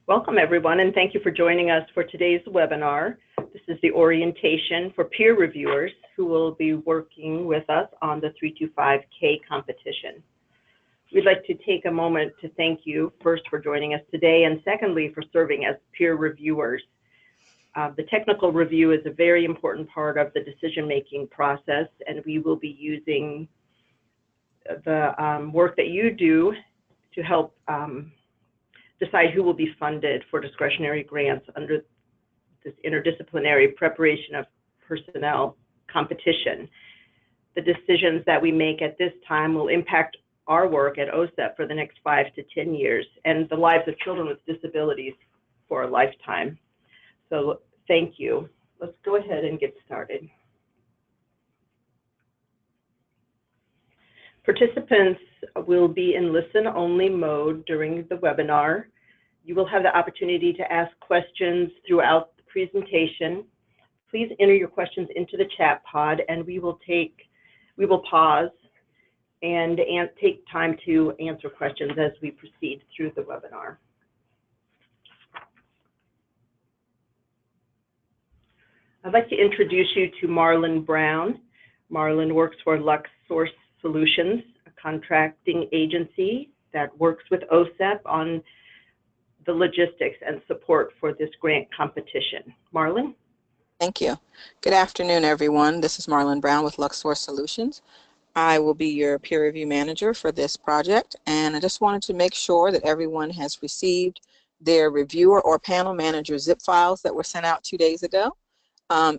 Welcome everyone, and thank you for joining us for today's webinar. This is the orientation for peer reviewers who will be working with us on the 325K competition. We'd like to take a moment to thank you first for joining us today, and secondly for serving as peer reviewers. The technical review is a very important part of the decision-making process, and we will be using the work that you do to help decide who will be funded for discretionary grants under this interdisciplinary preparation of personnel competition. The decisions that we make at this time will impact our work at OSEP for the next 5 to 10 years and the lives of children with disabilities for a lifetime. So thank you. Let's go ahead and get started. Participants will be in listen-only mode during the webinar. You will have the opportunity to ask questions throughout the presentation. Please enter your questions into the chat pod, and we will pause and take time to answer questions as we proceed through the webinar. I'd like to introduce you to Marlon Brown. Marlon works for LuxSource Solutions, a contracting agency that works with OSEP on the logistics and support for this grant competition. Marlon? Thank you. Good afternoon, everyone. This is Marlon Brown with LuxSource Solutions. I will be your peer review manager for this project, and I just wanted to make sure that everyone has received their reviewer or panel manager zip files that were sent out 2 days ago.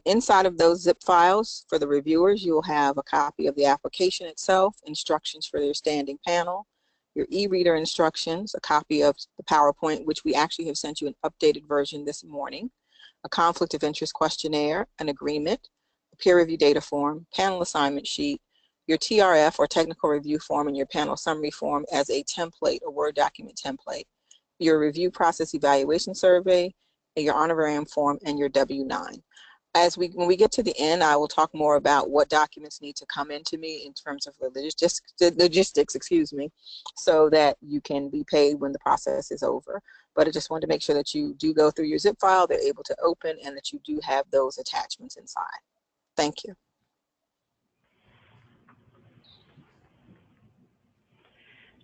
Inside of those zip files for the reviewers, you'll have a copy of the application itself, instructions for your standing panel, your e-reader instructions, a copy of the PowerPoint, which we actually have sent you an updated version this morning, a conflict of interest questionnaire, an agreement, a peer review data form, panel assignment sheet, your TRF or technical review form, and your panel summary form as a template, a Word document template, your review process evaluation survey, your honorarium form, and your W-9. When we get to the end, I will talk more about what documents need to come into me in terms of logistics, so that you can be paid when the process is over. But I just wanted to make sure that you do go through your zip file, they're able to open, and that you do have those attachments inside. Thank you.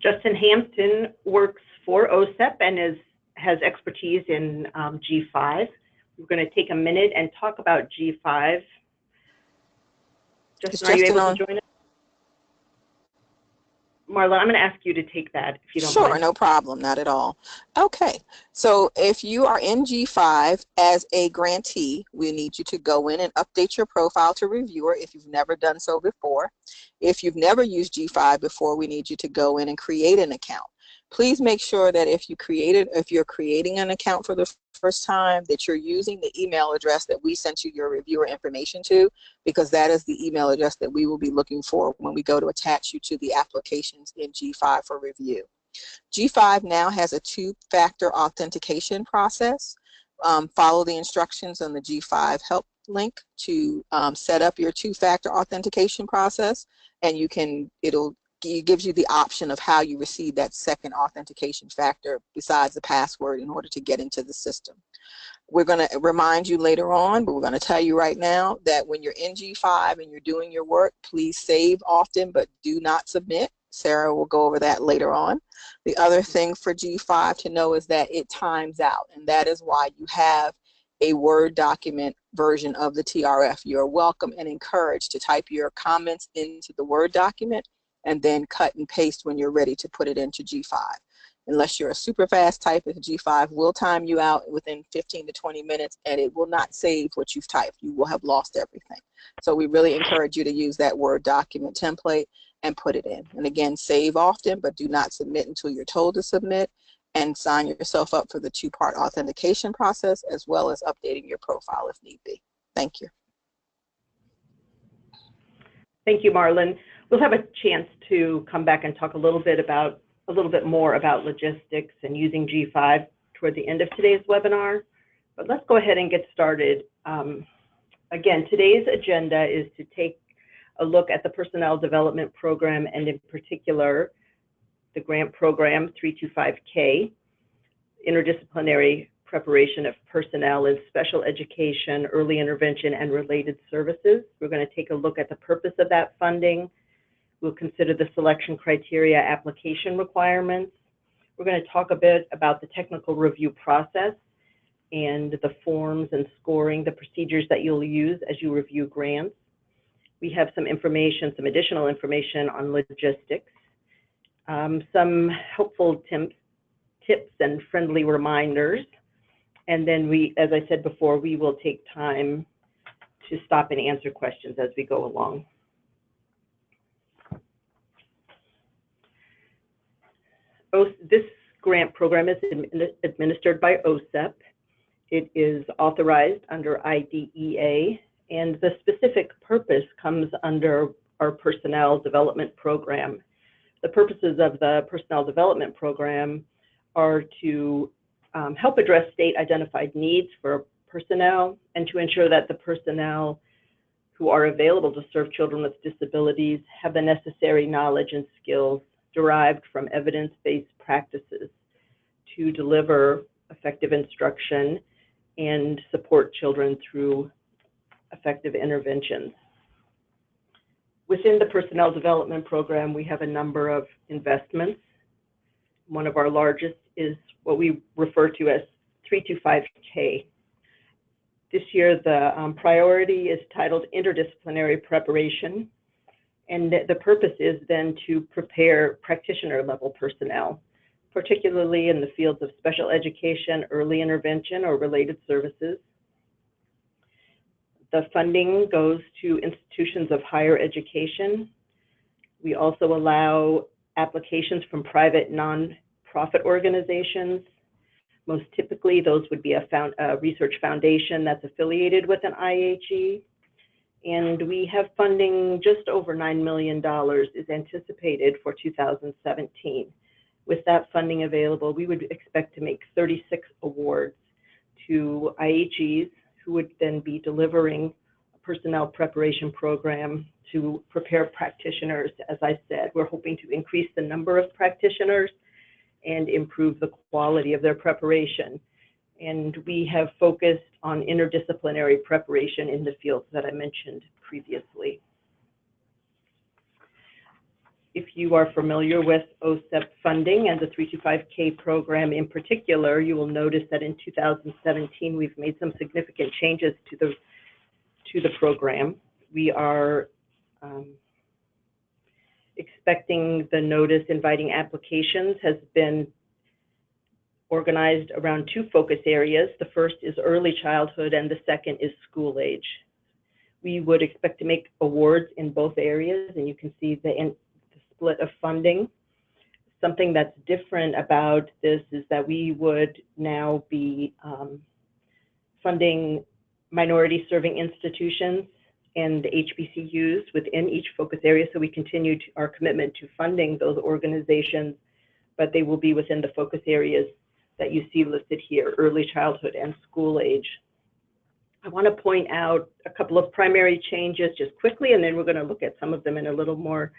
Justin Hampton works for OSEP and has expertise in G5. We're going to take a minute and talk about G5. Justin, are you able to join us? Marlon, I'm going to ask you to take that if you don't mind. Sure, no problem, not at all. Okay, so if you are in G5 as a grantee, we need you to go in and update your profile to reviewer if you've never done so before. If you've never used G5 before, we need you to go in and create an account. Please make sure that if you're creating an account for the first time, that you're using the email address that we sent you your reviewer information to, because that is the email address that we will be looking for when we go to attach you to the applications in G5 for review. G5 now has a two-factor authentication process. Follow the instructions on the G5 help link to set up your two-factor authentication process, and it gives you the option of how you receive that second authentication factor besides the password in order to get into the system. We're going to remind you later on, but we're going to tell you right now that when you're in G5 and you're doing your work, please save often, but do not submit. Sarah will go over that later on. The other thing for G5 to know is that it times out, and that is why you have a Word document version of the TRF. You're welcome and encouraged to type your comments into the Word document and then cut and paste when you're ready to put it into G5. Unless you're a super fast typer, G5 will time you out within 15 to 20 minutes, and it will not save what you've typed. You will have lost everything. So we really encourage you to use that Word document template and put it in. And again, save often, but do not submit until you're told to submit, and sign yourself up for the two-part authentication process, as well as updating your profile if need be. Thank you. Thank you, Marlon. We'll have a chance to come back and talk a little bit more about logistics and using G5 toward the end of today's webinar. But let's go ahead and get started. Again, today's agenda is to take a look at the Personnel Development Program, and in particular, the grant program 325K. interdisciplinary preparation of personnel in special education, early intervention, and related services. We're going to take a look at the purpose of that funding. We'll consider the selection criteria, application requirements. We're going to talk a bit about the technical review process and the forms and scoring, the procedures that you'll use as you review grants. We have some information, some additional information on logistics, some helpful tips and friendly reminders. And then as I said before, we will take time to stop and answer questions as we go along. This grant program is administered by OSEP. It is authorized under IDEA, and the specific purpose comes under our Personnel Development Program. The purposes of the Personnel Development Program are to help address state-identified needs for personnel and to ensure that the personnel who are available to serve children with disabilities have the necessary knowledge and skills derived from evidence-based practices to deliver effective instruction and support children through effective interventions. Within the Personnel Development Program, we have a number of investments. One of our largest is what we refer to as 325K. This year, the priority is titled Interdisciplinary Preparation, and the purpose is then to prepare practitioner-level personnel, particularly in the fields of special education, early intervention, or related services. The funding goes to institutions of higher education. We also allow applications from private nonprofit organizations. Most typically, those would be a research foundation that's affiliated with an IHE. And we have funding just over $9 million is anticipated for 2017. With that funding available, we would expect to make 36 awards to IHEs who would then be delivering a personnel preparation program to prepare practitioners. As I said, we're hoping to increase the number of practitioners and improve the quality of their preparation. And we have focused on interdisciplinary preparation in the fields that I mentioned previously. If you are familiar with OSEP funding and the 325K program in particular, you will notice that in 2017, we've made some significant changes to the program. We are expecting the notice inviting applications has been organized around two focus areas. The first is early childhood and the second is school age. We would expect to make awards in both areas, and you can see the split of funding. Something that's different about this is that we would now be funding minority serving institutions and HBCUs within each focus area. So we continue our commitment to funding those organizations, but they will be within the focus areas that you see listed here, early childhood and school age. I want to point out a couple of primary changes just quickly, and then we're going to look at some of them in a little more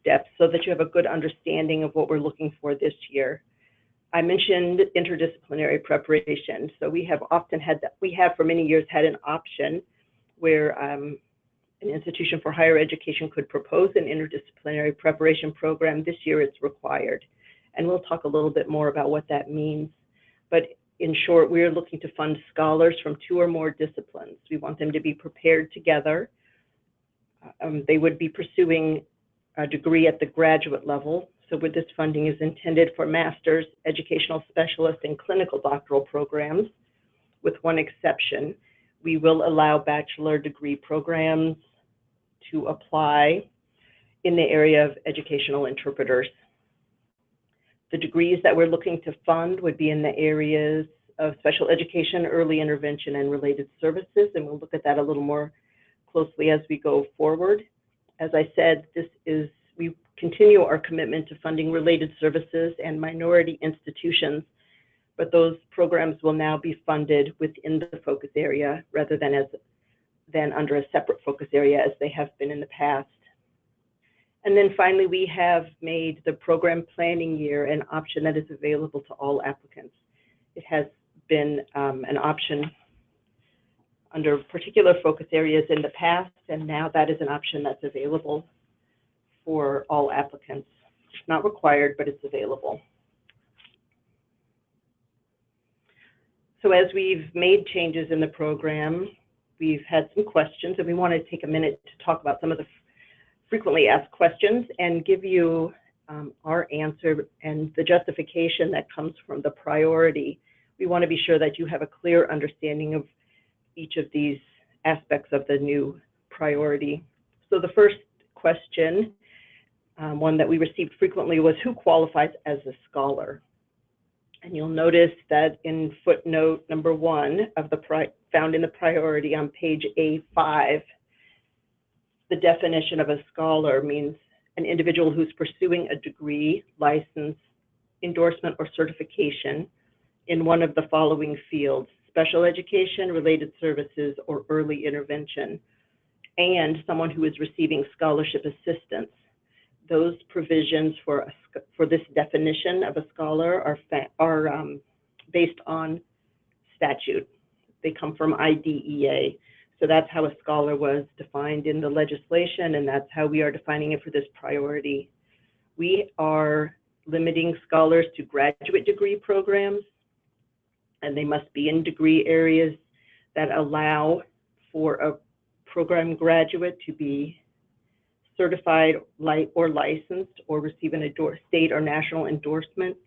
depth so that you have a good understanding of what we're looking for this year. I mentioned interdisciplinary preparation. So we have often had that, we have for many years had an option where an institution for higher education could propose an interdisciplinary preparation program. This year it's required. And we'll talk a little bit more about what that means. But in short, we're looking to fund scholars from 2 or more disciplines. We want them to be prepared together. They would be pursuing a degree at the graduate level. So with this funding is intended for master's, educational specialist, and clinical doctoral programs, with one exception. We will allow bachelor degree programs to apply in the area of educational interpreters. The degrees that we're looking to fund would be in the areas of special education, early intervention, and related services, and we'll look at that a little more closely as we go forward. As I said, we continue our commitment to funding related services and minority institutions, but those programs will now be funded within the focus area rather than under a separate focus area as they have been in the past. And then finally, we have made the program planning year an option that is available to all applicants. It has been an option under particular focus areas in the past, and now that is an option that's available for all applicants. It's not required, but it's available. So as we've made changes in the program, we've had some questions, and we want to take a minute to talk about some of the frequently asked questions and give you our answer and the justification that comes from the priority. We want to be sure that you have a clear understanding of each of these aspects of the new priority. So the first question, one that we received frequently, was who qualifies as a scholar? And you'll notice that in footnote number 1 of the found in the priority on page A5, the definition of a scholar means an individual who's pursuing a degree, license, endorsement, or certification in one of the following fields: special education, related services, or early intervention, and someone who is receiving scholarship assistance. Those provisions for this definition of a scholar are based on statute. They come from IDEA. So that's how a scholar was defined in the legislation, and that's how we are defining it for this priority. We are limiting scholars to graduate degree programs, and they must be in degree areas that allow for a program graduate to be certified or licensed or receive an state or national endorsement.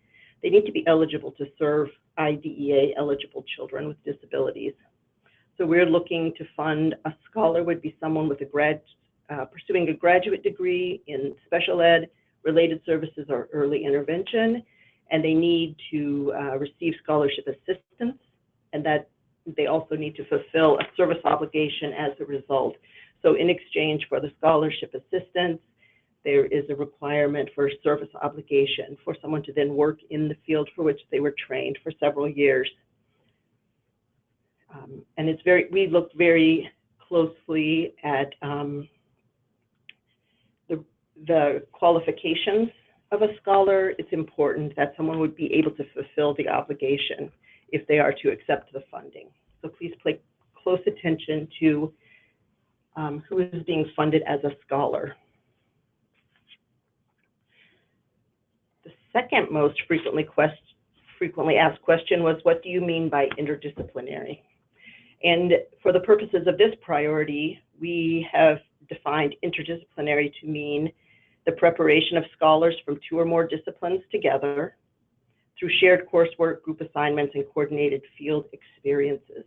They need to be eligible to serve IDEA eligible children with disabilities. So we're looking to fund a scholar would be someone with pursuing a graduate degree in special ed, related services, or early intervention, and they need to receive scholarship assistance, and that they also need to fulfill a service obligation as a result. So in exchange for the scholarship assistance, there is a requirement for a service obligation for someone to then work in the field for which they were trained for several years. And we look very closely at the qualifications of a scholar. It's important that someone would be able to fulfill the obligation if they are to accept the funding. So please pay close attention to who is being funded as a scholar. The second most frequently asked question was, what do you mean by interdisciplinary? And for the purposes of this priority, we have defined interdisciplinary to mean the preparation of scholars from 2 or more disciplines together through shared coursework, group assignments, and coordinated field experiences.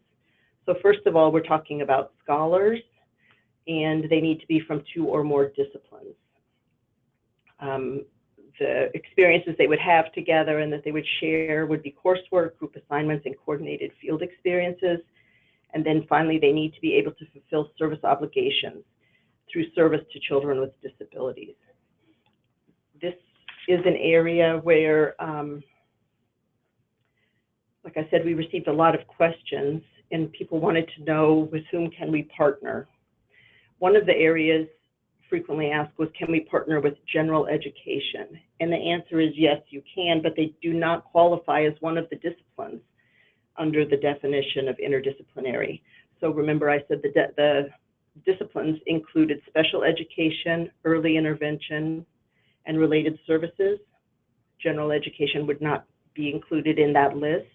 So first of all, we're talking about scholars, and they need to be from 2 or more disciplines. The experiences they would have together and that they would share would be coursework, group assignments, and coordinated field experiences. And then finally, they need to be able to fulfill service obligations through service to children with disabilities. This is an area where, like I said, we received a lot of questions, and people wanted to know with whom can we partner. One of the areas frequently asked was, can we partner with general education? And the answer is yes, you can, but they do not qualify as one of the disciplines under the definition of interdisciplinary. So remember, I said the disciplines included special education, early intervention, and related services. General education would not be included in that list.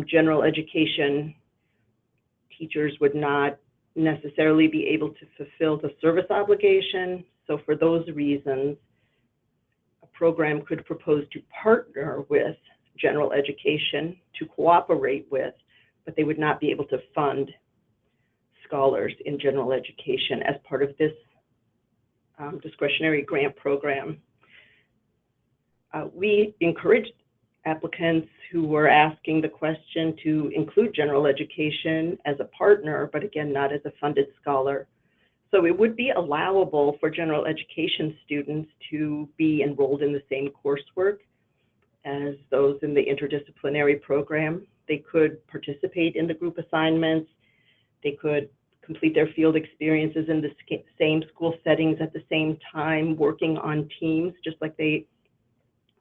General education teachers would not necessarily be able to fulfill the service obligation. So for those reasons, a program could propose to partner with general education to cooperate with, but they would not be able to fund scholars in general education as part of this discretionary grant program. We encouraged applicants who were asking the question to include general education as a partner, but again, not as a funded scholar. So it would be allowable for general education students to be enrolled in the same coursework as those in the interdisciplinary program. They could participate in the group assignments. They could complete their field experiences in the same school settings at the same time, working on teams, just like they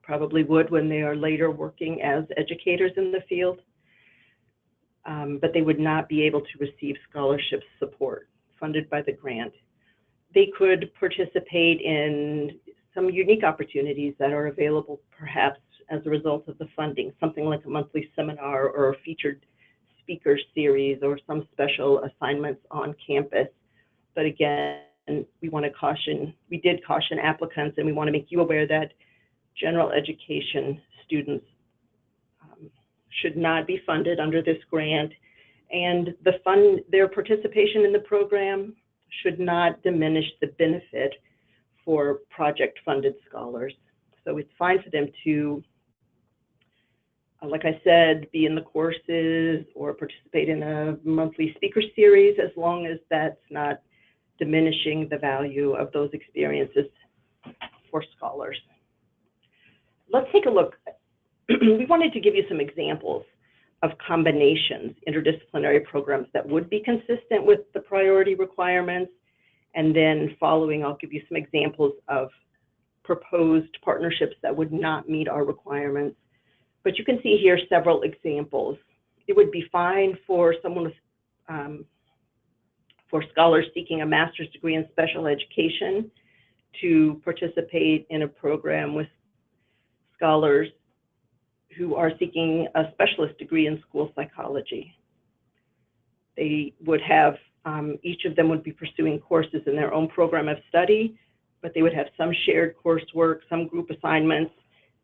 probably would when they are later working as educators in the field, but they would not be able to receive scholarship support funded by the grant. They could participate in some unique opportunities that are available perhaps as a result of the funding, something like a monthly seminar or a featured speaker series or some special assignments on campus. But again, we did caution applicants, and we want to make you aware that general education students should not be funded under this grant, and their participation in the program should not diminish the benefit for project-funded scholars. So it's fine for them to, like I said, be in the courses or participate in a monthly speaker series, as long as that's not diminishing the value of those experiences for scholars. Let's take a look. We wanted to give you some examples of combinations, interdisciplinary programs that would be consistent with the priority requirements. And then following, I'll give you some examples of proposed partnerships that would not meet our requirements. But you can see here several examples. It would be fine for someone with, for scholars seeking a master's degree in special education to participate in a program with scholars who are seeking a specialist degree in school psychology. They would have, each of them would be pursuing courses in their own program of study, but they would have some shared coursework, some group assignments,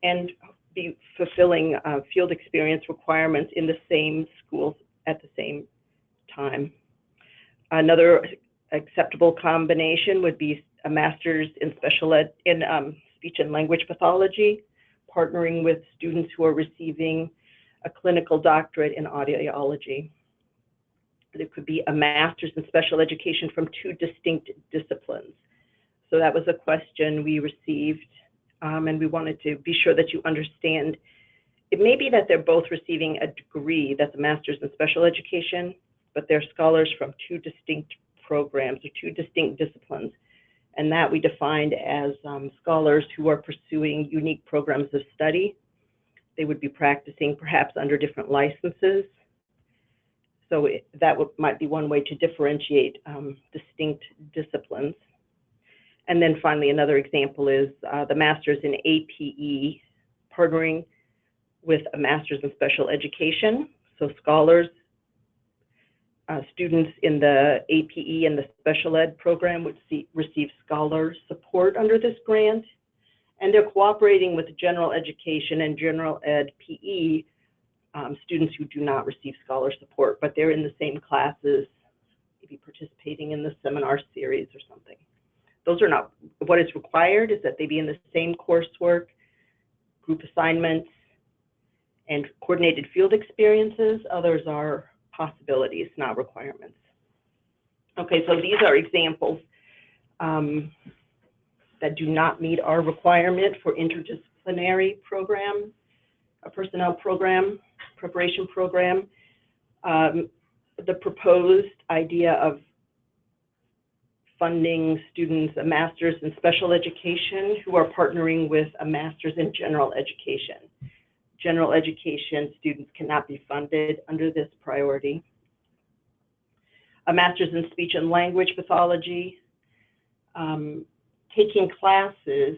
and be fulfilling field experience requirements in the same schools at the same time. Another acceptable combination would be a master's in special ed in speech and language pathology, partnering with students who are receiving a clinical doctorate in audiology. There could be a master's in special education from two distinct disciplines. So that was a question we received, and we wanted to be sure that you understand. It may be that they're both receiving a degree that's a master's in special education, but they're scholars from two distinct programs or two distinct disciplines. And that we defined as scholars who are pursuing unique programs of study. They would be practicing perhaps under different licenses. So that might be one way to differentiate distinct disciplines. And then finally, another example is the master's in APE, partnering with a master's in special education. So scholars, students in the APE and the special ed program would receive scholar support under this grant, and they're cooperating with general education and general ed PE students who do not receive scholar support, but they're in the same classes, maybe participating in the seminar series or something. Those are not, what is required is that they be in the same coursework, group assignments, and coordinated field experiences. Others are possibilities, not requirements. Okay, so these are examples that do not meet our requirement for interdisciplinary program, a personnel program, preparation program. The proposed idea of funding students a master's in special education who are partnering with a master's in general education. General education students cannot be funded under this priority. A master's in speech and language pathology, taking classes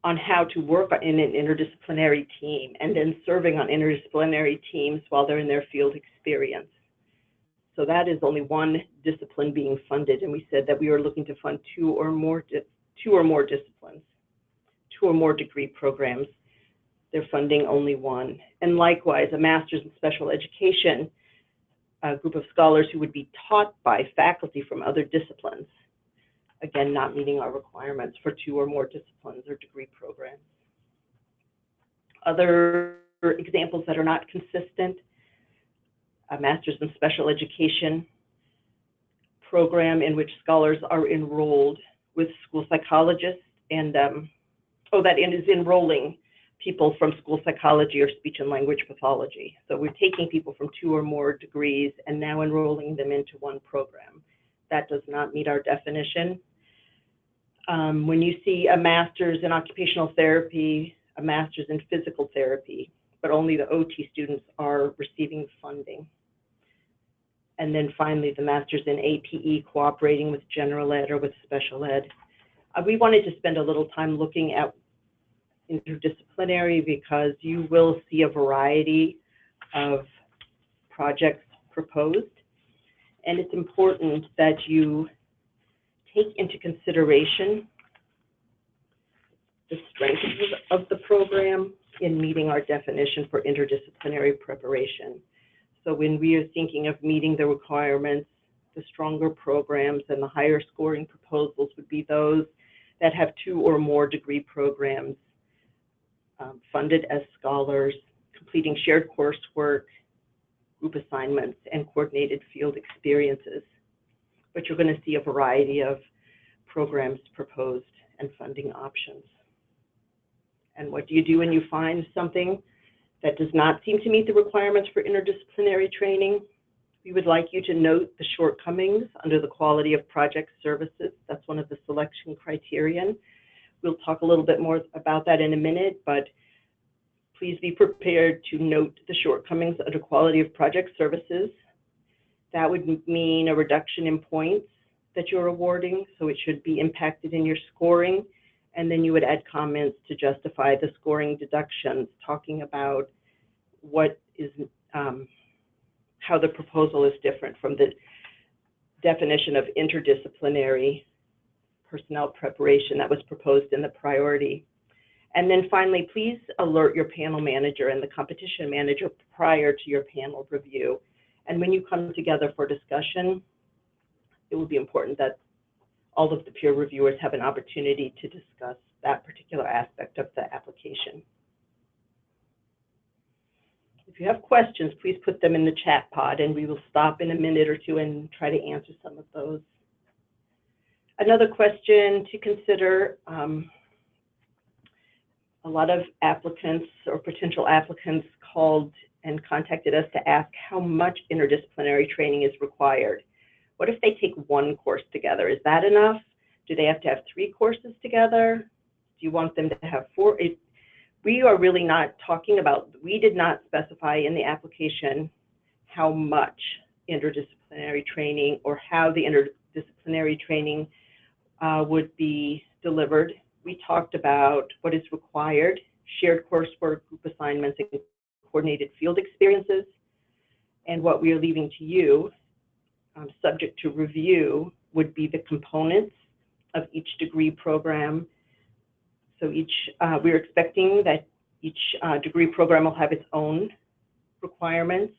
on how to work in an interdisciplinary team and then serving on interdisciplinary teams while they're in their field experience. So that is only one discipline being funded, and we said that we were looking to fund two or more disciplines, two or more degree programs. They're funding only one. And likewise, a master's in special education, a group of scholars who would be taught by faculty from other disciplines. Again, not meeting our requirements for two or more disciplines or degree programs. Other examples that are not consistent, a master's in special education program in which scholars are enrolled with school psychologists and, that is enrolling people from school psychology or speech and language pathology. So we're taking people from two or more degrees and now enrolling them into one program. That does not meet our definition. When you see a master's in occupational therapy, a master's in physical therapy, but only the OT students are receiving funding. And then finally, the master's in APE, cooperating with general ed or with special ed. We wanted to spend a little time looking at interdisciplinary because you will see a variety of projects proposed. And it's important that you take into consideration the strengths of the program in meeting our definition for interdisciplinary preparation. So when we are thinking of meeting the requirements, the stronger programs and the higher scoring proposals would be those that have 2 or more degree programs funded as scholars, completing shared coursework, group assignments, and coordinated field experiences. But you're going to see a variety of programs proposed and funding options. And what do you do when you find something that does not seem to meet the requirements for interdisciplinary training? We would like you to note the shortcomings under the quality of project services. That's one of the selection criterion. We'll talk a little bit more about that in a minute, but please be prepared to note the shortcomings under quality of project services. That would mean a reduction in points that you're awarding, so it should be impacted in your scoring. And then you would add comments to justify the scoring deductions, talking about what is, how the proposal is different from the definition of interdisciplinary personnel preparation that was proposed in the priority. And then finally, please alert your panel manager and the competition manager prior to your panel review. And when you come together for discussion, it will be important that all of the peer reviewers have an opportunity to discuss that particular aspect of the application. If you have questions, please put them in the chat pod and we will stop in a minute or two and try to answer some of those. Another question to consider, a lot of applicants or potential applicants called and contacted us to ask how much interdisciplinary training is required. What if they take 1 course together? Is that enough? Do they have to have 3 courses together? Do you want them to have 4? We are really not talking about, we did not specify in the application how much interdisciplinary training or how the interdisciplinary training would be delivered. We talked about what is required, shared coursework, group assignments, and coordinated field experiences. And what we are leaving to you, subject to review, would be the components of each degree program. So we're expecting that each degree program will have its own requirements.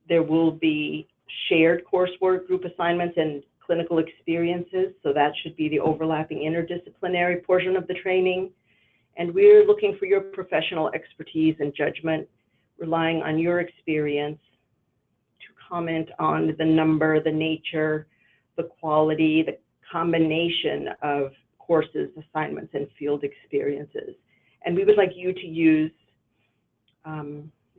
There will be shared coursework, group assignments, and clinical experiences. So that should be the overlapping interdisciplinary portion of the training. And we're looking for your professional expertise and judgment, relying on your experience to comment on the number, the nature, the quality, the combination of courses, assignments, and field experiences. And we would like you to use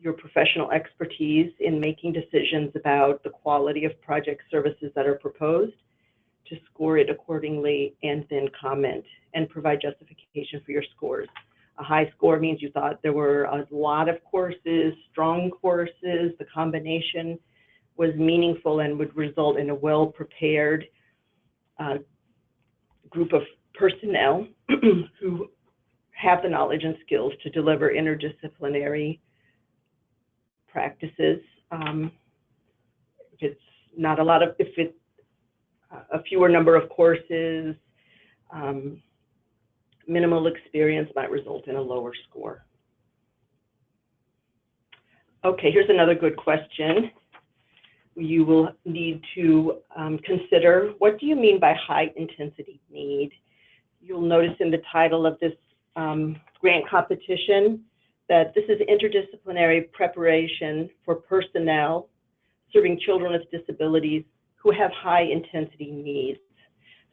your professional expertise in making decisions about the quality of project services that are proposed, to score it accordingly, and then comment and provide justification for your scores. A high score means you thought there were a lot of courses, strong courses, the combination was meaningful and would result in a well-prepared group of personnel who have the knowledge and skills to deliver interdisciplinary practices. If it's not a lot of, if it's a fewer number of courses, minimal experience might result in a lower score. Okay, here's another good question. You will need to consider, what do you mean by high intensity need? You'll notice in the title of this grant competition that this is interdisciplinary preparation for personnel serving children with disabilities who have high intensity needs.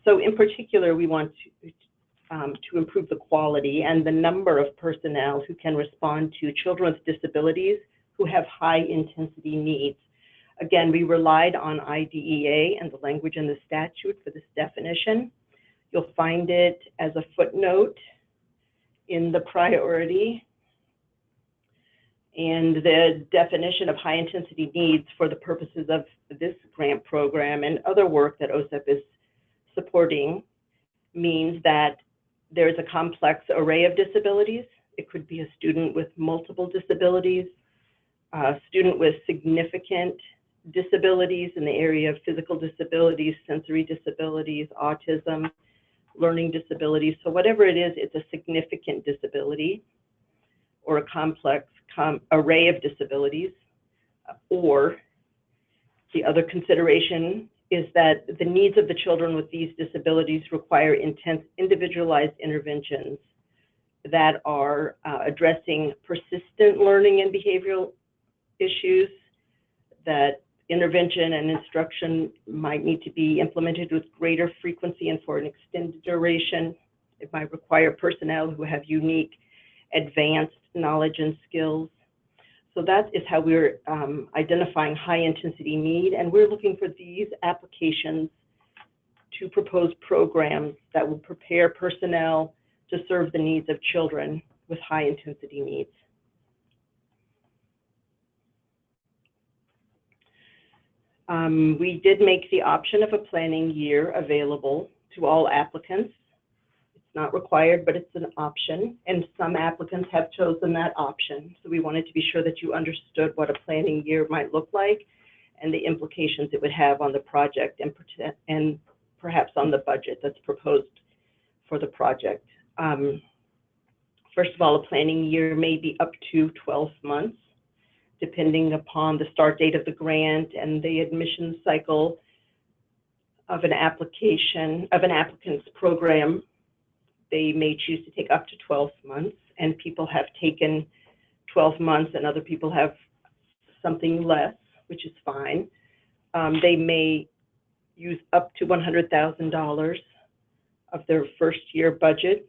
So in particular, we want to improve the quality and the number of personnel who can respond to children with disabilities who have high intensity needs. Again, we relied on IDEA and the language in the statute for this definition. You'll find it as a footnote in the priority. And the definition of high intensity needs for the purposes of this grant program and other work that OSEP is supporting means that there's a complex array of disabilities. It could be a student with multiple disabilities, a student with significant disabilities in the area of physical disabilities, sensory disabilities, autism, learning disabilities. So whatever it is, it's a significant disability or a complex array of disabilities. Or the other consideration is that the needs of the children with these disabilities require intense individualized interventions that are addressing persistent learning and behavioral issues, that intervention and instruction might need to be implemented with greater frequency and for an extended duration. It might require personnel who have unique advanced knowledge and skills. So that is how we're identifying high intensity need, and we're looking for these applications to propose programs that will prepare personnel to serve the needs of children with high intensity needs. We did make the option of a planning year available to all applicants. It's not required, but it's an option, and some applicants have chosen that option. So we wanted to be sure that you understood what a planning year might look like and the implications it would have on the project and perhaps on the budget that's proposed for the project. First of all, a planning year may be up to 12 months, depending upon the start date of the grant and the admission cycle of an application, of an applicant's program. They may choose to take up to 12 months, and people have taken 12 months and other people have something less, which is fine. They may use up to $100,000 of their first year budget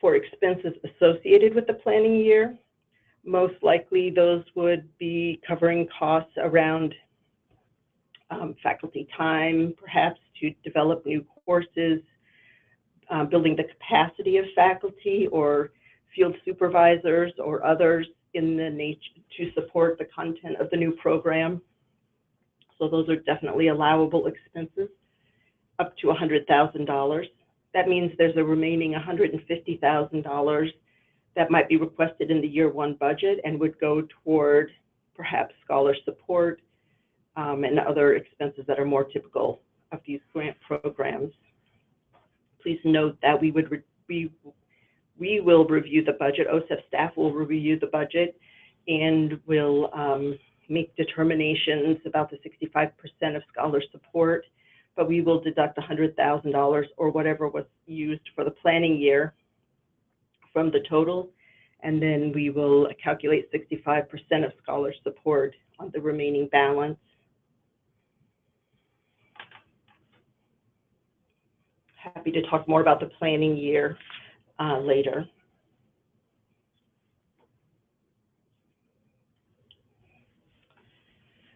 for expenses associated with the planning year. Most likely those would be covering costs around faculty time, perhaps to develop new courses, building the capacity of faculty or field supervisors or others in the nature to support the content of the new program. So those are definitely allowable expenses, up to $100,000. That means there's a remaining $150,000 that might be requested in the year one budget and would go toward perhaps scholar support and other expenses that are more typical of these grant programs. Please note that we will review the budget. OSEP staff will review the budget and will make determinations about the 65% of scholar support, but we will deduct $100,000 or whatever was used for the planning year from the total, and then we will calculate 65% of scholar support on the remaining balance. Happy to talk more about the planning year later.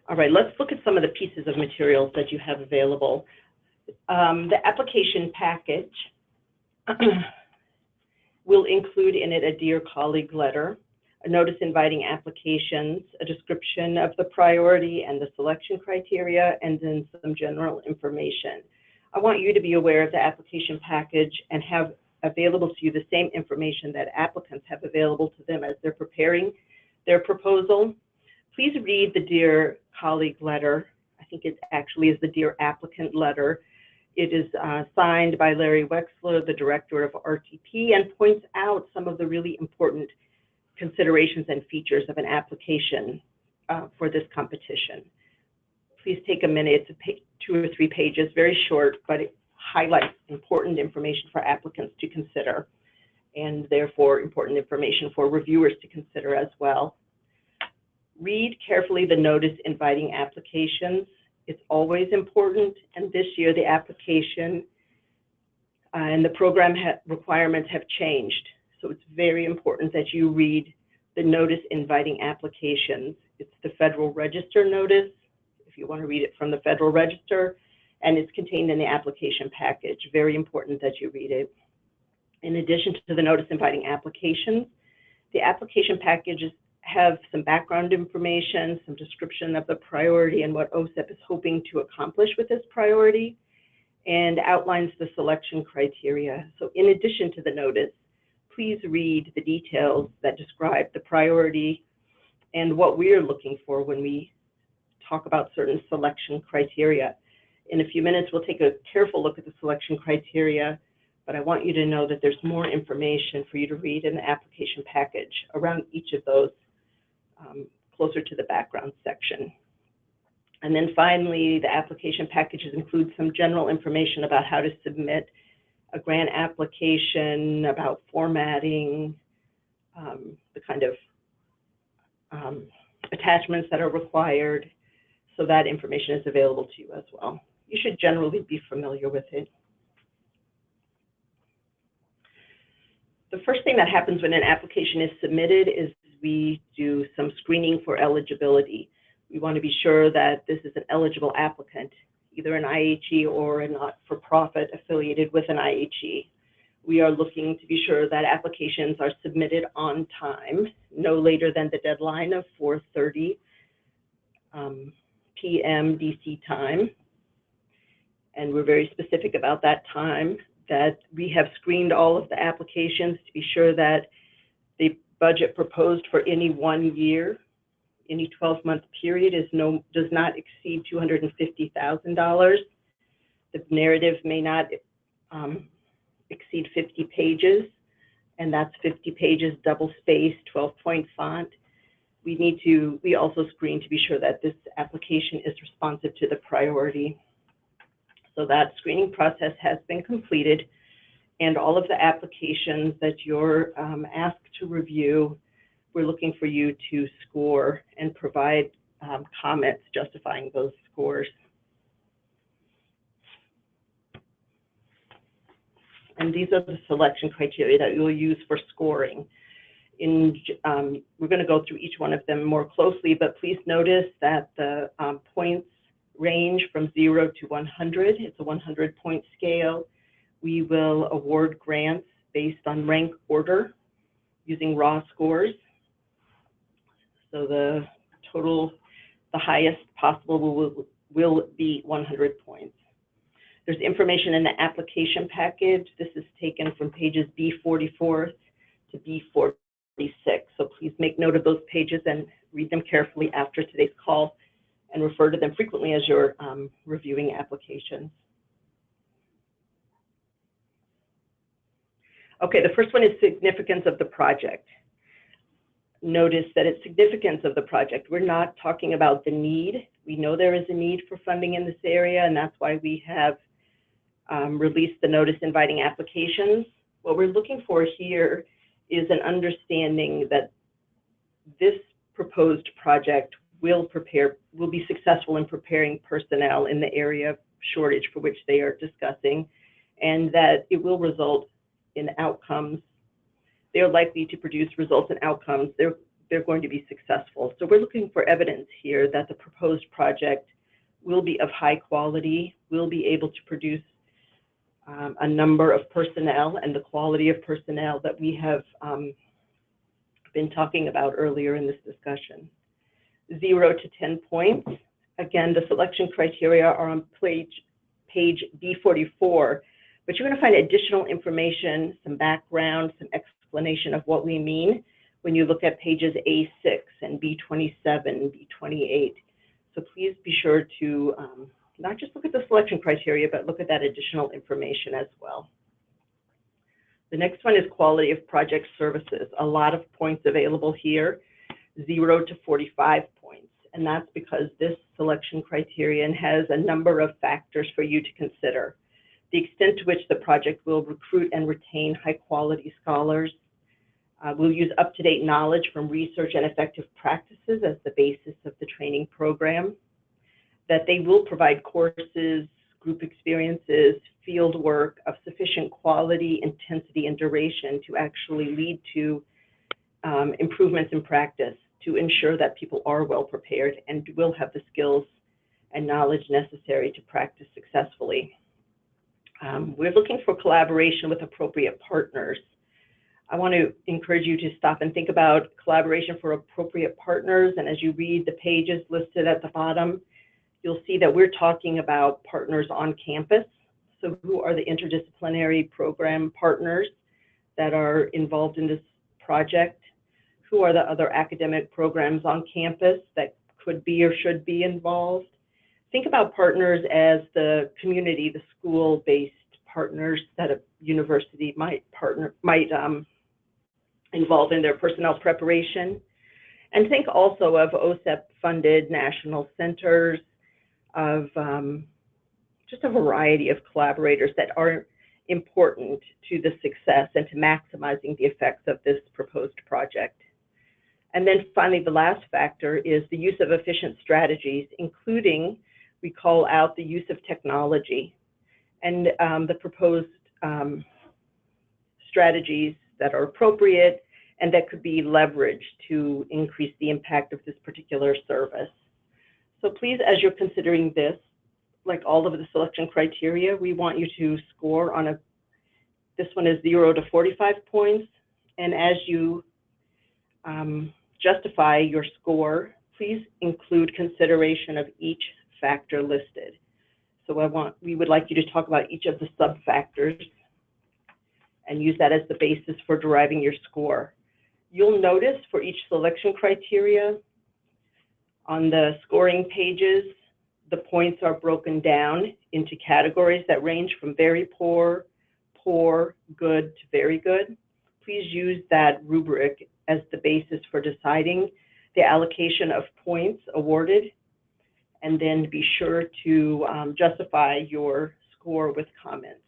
All right, let's look at some of the pieces of materials that you have available. The application package will include in it a Dear Colleague letter, a notice inviting applications, a description of the priority and the selection criteria, and then some general information. I want you to be aware of the application package and have available to you the same information that applicants have available to them as they're preparing their proposal. Please read the Dear Colleague letter. I think it actually is the Dear Applicant letter. It is signed by Larry Wexler, the director of RTP, and points out some of the really important considerations and features of an application for this competition. Please take a minute. It's 2 or 3 pages, very short, but it highlights important information for applicants to consider, and therefore important information for reviewers to consider as well. Read carefully the notice inviting applications. It's always important, and this year the application and the program requirements have changed. So it's very important that you read the notice inviting applications. It's the Federal Register notice, if you want to read it from the Federal Register, and it's contained in the application package. Very important that you read it. In addition to the notice inviting applications, the application packages have some background information, some description of the priority and what OSEP is hoping to accomplish with this priority, and outlines the selection criteria. So in addition to the notice, please read the details that describe the priority and what we're looking for when we talk about certain selection criteria. In a few minutes, we'll take a careful look at the selection criteria, but I want you to know that there's more information for you to read in the application package around each of those, closer to the background section. And then finally, the application packages include some general information about how to submit a grant application, about formatting, the kind of attachments that are required. So that information is available to you as well. You should generally be familiar with it. The first thing that happens when an application is submitted is we do some screening for eligibility. We want to be sure that this is an eligible applicant, either an IHE or a not-for-profit affiliated with an IHE. We are looking to be sure that applications are submitted on time, no later than the deadline of 4:30 p.m. DC time. And we're very specific about that time, that we have screened all of the applications to be sure that the budget proposed for any 1 year, any 12-month period does not exceed $250,000. The narrative may not exceed 50 pages, and that's 50 pages double-spaced, 12-point font. We also screen to be sure that this application is responsive to the priority. So that screening process has been completed, and all of the applications that you're asked to review, we're looking for you to score and provide comments justifying those scores. And these are the selection criteria that you'll use for scoring. We're going to go through each one of them more closely, but please notice that the points range from 0 to 100. It's a 100-point scale. We will award grants based on rank order using raw scores. So the highest possible will be 100 points. There's information in the application package. This is taken from pages B44 to B46. So please make note of those pages and read them carefully after today's call, and refer to them frequently as you're reviewing applications. Okay, the first one is significance of the project. Notice that it's significance of the project. We're not talking about the need. We know there is a need for funding in this area, and that's why we have released the notice inviting applications. What we're looking for here is an understanding that this proposed project will be successful in preparing personnel in the area of shortage for which they are discussing, and that it will result in outcomes. They are likely to produce results and outcomes. They're going to be successful. So we're looking for evidence here that the proposed project will be of high quality, will be able to produce a number of personnel and the quality of personnel that we have been talking about earlier in this discussion. 0 to 10 points. Again, the selection criteria are on page B44, but you're going to find additional information, some background, some explanation of what we mean when you look at pages A6 and B27, B28. So please be sure to not just look at the selection criteria, but look at that additional information as well. The next one is quality of project services. A lot of points available here, 0 to 45 points. And that's because this selection criterion has a number of factors for you to consider. The extent to which the project will recruit and retain high quality scholars. We'll use up-to-date knowledge from research and effective practices as the basis of the training program. That they will provide courses, group experiences, field work of sufficient quality, intensity, and duration to actually lead to improvements in practice, to ensure that people are well prepared and will have the skills and knowledge necessary to practice successfully. We're looking for collaboration with appropriate partners. I want to encourage you to stop and think about collaboration for appropriate partners, and as you read the pages listed at the bottom, you'll see that we're talking about partners on campus. So who are the interdisciplinary program partners that are involved in this project? Who are the other academic programs on campus that could be or should be involved? Think about partners as the community, the school-based partners that a university might involve in their personnel preparation. And think also of OSEP-funded national centers, of just a variety of collaborators that are important to the success and to maximizing the effects of this proposed project. And then finally, the last factor is the use of efficient strategies, including, we call out the use of technology and the proposed strategies that are appropriate and that could be leveraged to increase the impact of this particular service. So please, as you're considering this, like all of the selection criteria, we want you to score on this one is 0 to 45 points. And as you justify your score, please include consideration of each factor listed. So we would like you to talk about each of the sub-factors and use that as the basis for deriving your score. You'll notice for each selection criteria on the scoring pages, the points are broken down into categories that range from very poor, poor, good to very good. Please use that rubric as the basis for deciding the allocation of points awarded, and then be sure to justify your score with comments.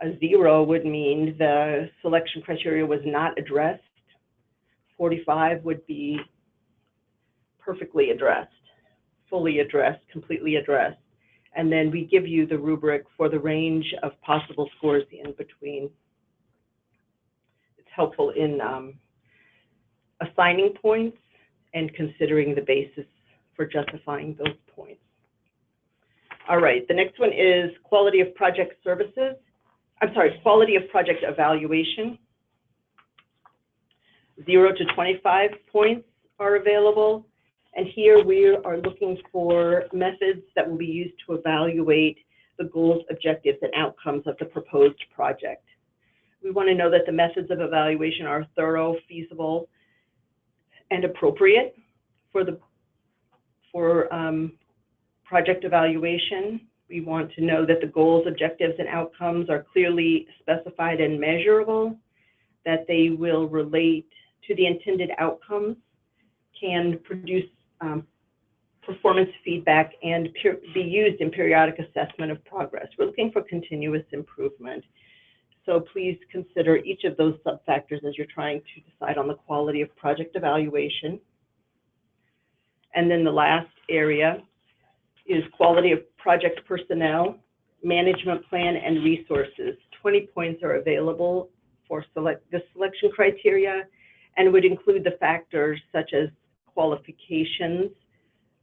A 0 would mean the selection criteria was not addressed. 45 would be perfectly addressed, fully addressed, completely addressed. And then we give you the rubric for the range of possible scores in between. It's helpful in assigning points and considering the basis for justifying those points. All right, the next one is quality of project services. Quality of project evaluation. 0 to 25 points are available. And here we are looking for methods that will be used to evaluate the goals, objectives, and outcomes of the proposed project. We want to know that the methods of evaluation are thorough, feasible, and appropriate for project evaluation. We want to know that the goals, objectives, and outcomes are clearly specified and measurable, that they will relate to the intended outcomes, can produce performance feedback, and be used in periodic assessment of progress. We're looking for continuous improvement. So please consider each of those sub-factors as you're trying to decide on the quality of project evaluation. And then the last area is quality of project personnel, management plan, and resources. 20 points are available for the selection criteria and would include the factors such as qualifications,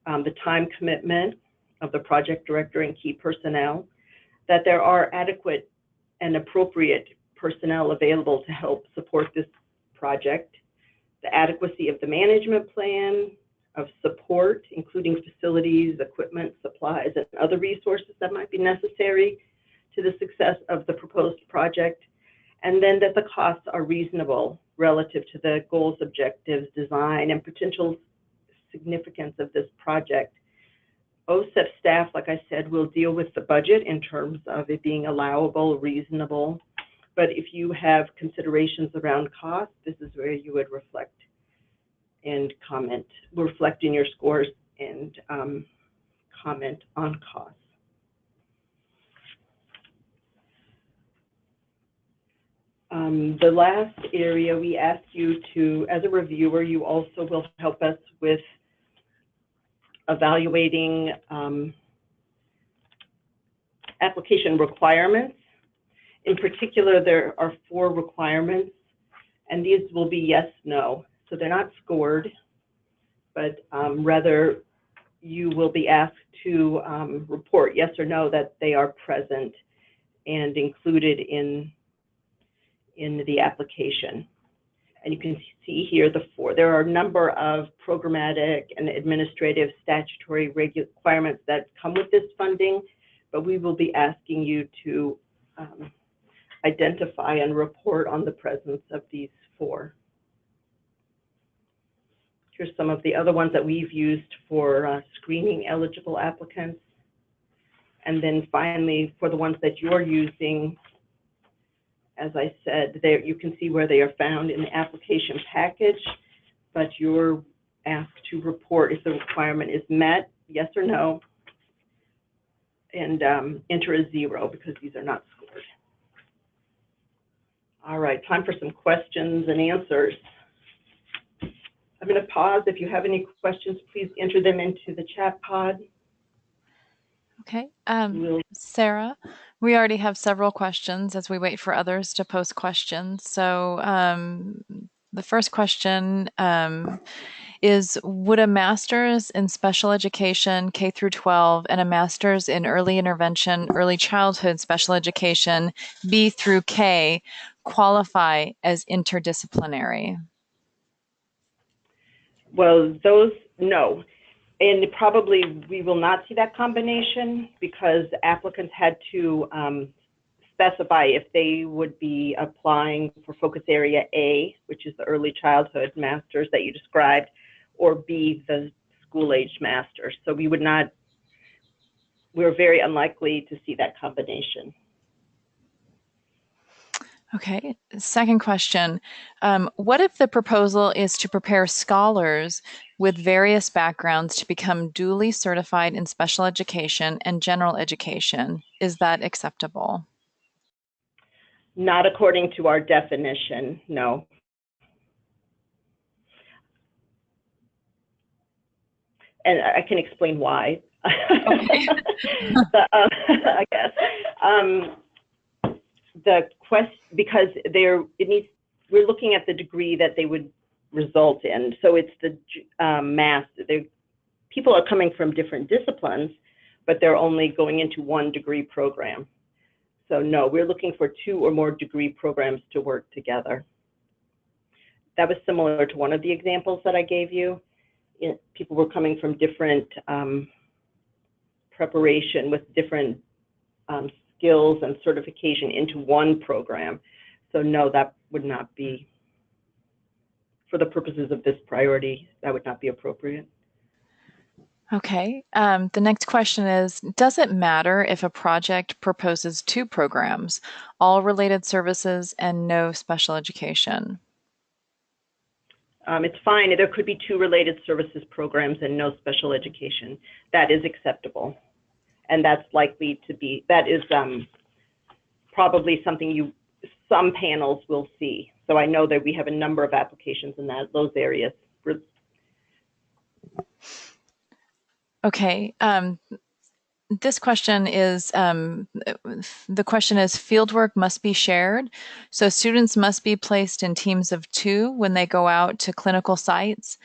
the time commitment of the project director and key personnel, that there are adequate and appropriate personnel available to help support this project, the adequacy of the management plan, of support, including facilities, equipment, supplies, and other resources that might be necessary to the success of the proposed project, and then that the costs are reasonable relative to the goals, objectives, design, and potential significance of this project. OSEP staff, like I said, will deal with the budget in terms of it being allowable, reasonable, but if you have considerations around cost, this is where you would reflect and comment, reflect in your scores and comment on costs. The last area we ask you to, as a reviewer, you also will help us with evaluating application requirements. In particular, there are 4 requirements, and these will be yes, no. So they're not scored, but rather you will be asked to report yes or no that they are present and included in the application. And you can see here the four. There are a number of programmatic and administrative statutory requirements that come with this funding, but we will be asking you to identify and report on the presence of these four. Here's some of the other ones that we've used for screening eligible applicants. And then finally, for the ones that you're using, as I said, there you can see where they are found in the application package, but you're asked to report if the requirement is met, yes or no, and enter a 0 because these are not scored. All right, time for some questions and answers. I'm going to pause. If you have any questions, please enter them into the chat pod. Okay. Sarah, we already have several questions as we wait for others to post questions. So the first question is, would a master's in special education K through 12 and a master's in early intervention, early childhood special education B through K qualify as interdisciplinary? Well, those, no. And probably we will not see that combination because applicants had to specify if they would be applying for focus area A, which is the early childhood masters that you described, or B, the school-age masters. So we would not, we're very unlikely to see that combination. Okay, second question. What if the proposal is to prepare scholars with various backgrounds to become duly certified in special education and general education? Is that acceptable? Not according to our definition, no. And I can explain why. Okay. I guess. The question, because we're looking at the degree that they would result in. So it's the people are coming from different disciplines, but they're only going into one degree program. So no, we're looking for 2 or more degree programs to work together. That was similar to one of the examples that I gave you. People were coming from different preparation with different skills and certification into one program. So no, that would not be, for the purposes of this priority, that would not be appropriate. Okay. The next question is, does it matter if a project proposes 2 programs, all related services and no special education? It's fine. There could be 2 related services programs and no special education. That is acceptable. And that's likely to be, that is probably something some panels will see. So I know that we have a number of applications in those areas. Okay. This question is, the question is, fieldwork must be shared. So students must be placed in teams of 2 when they go out to clinical sites.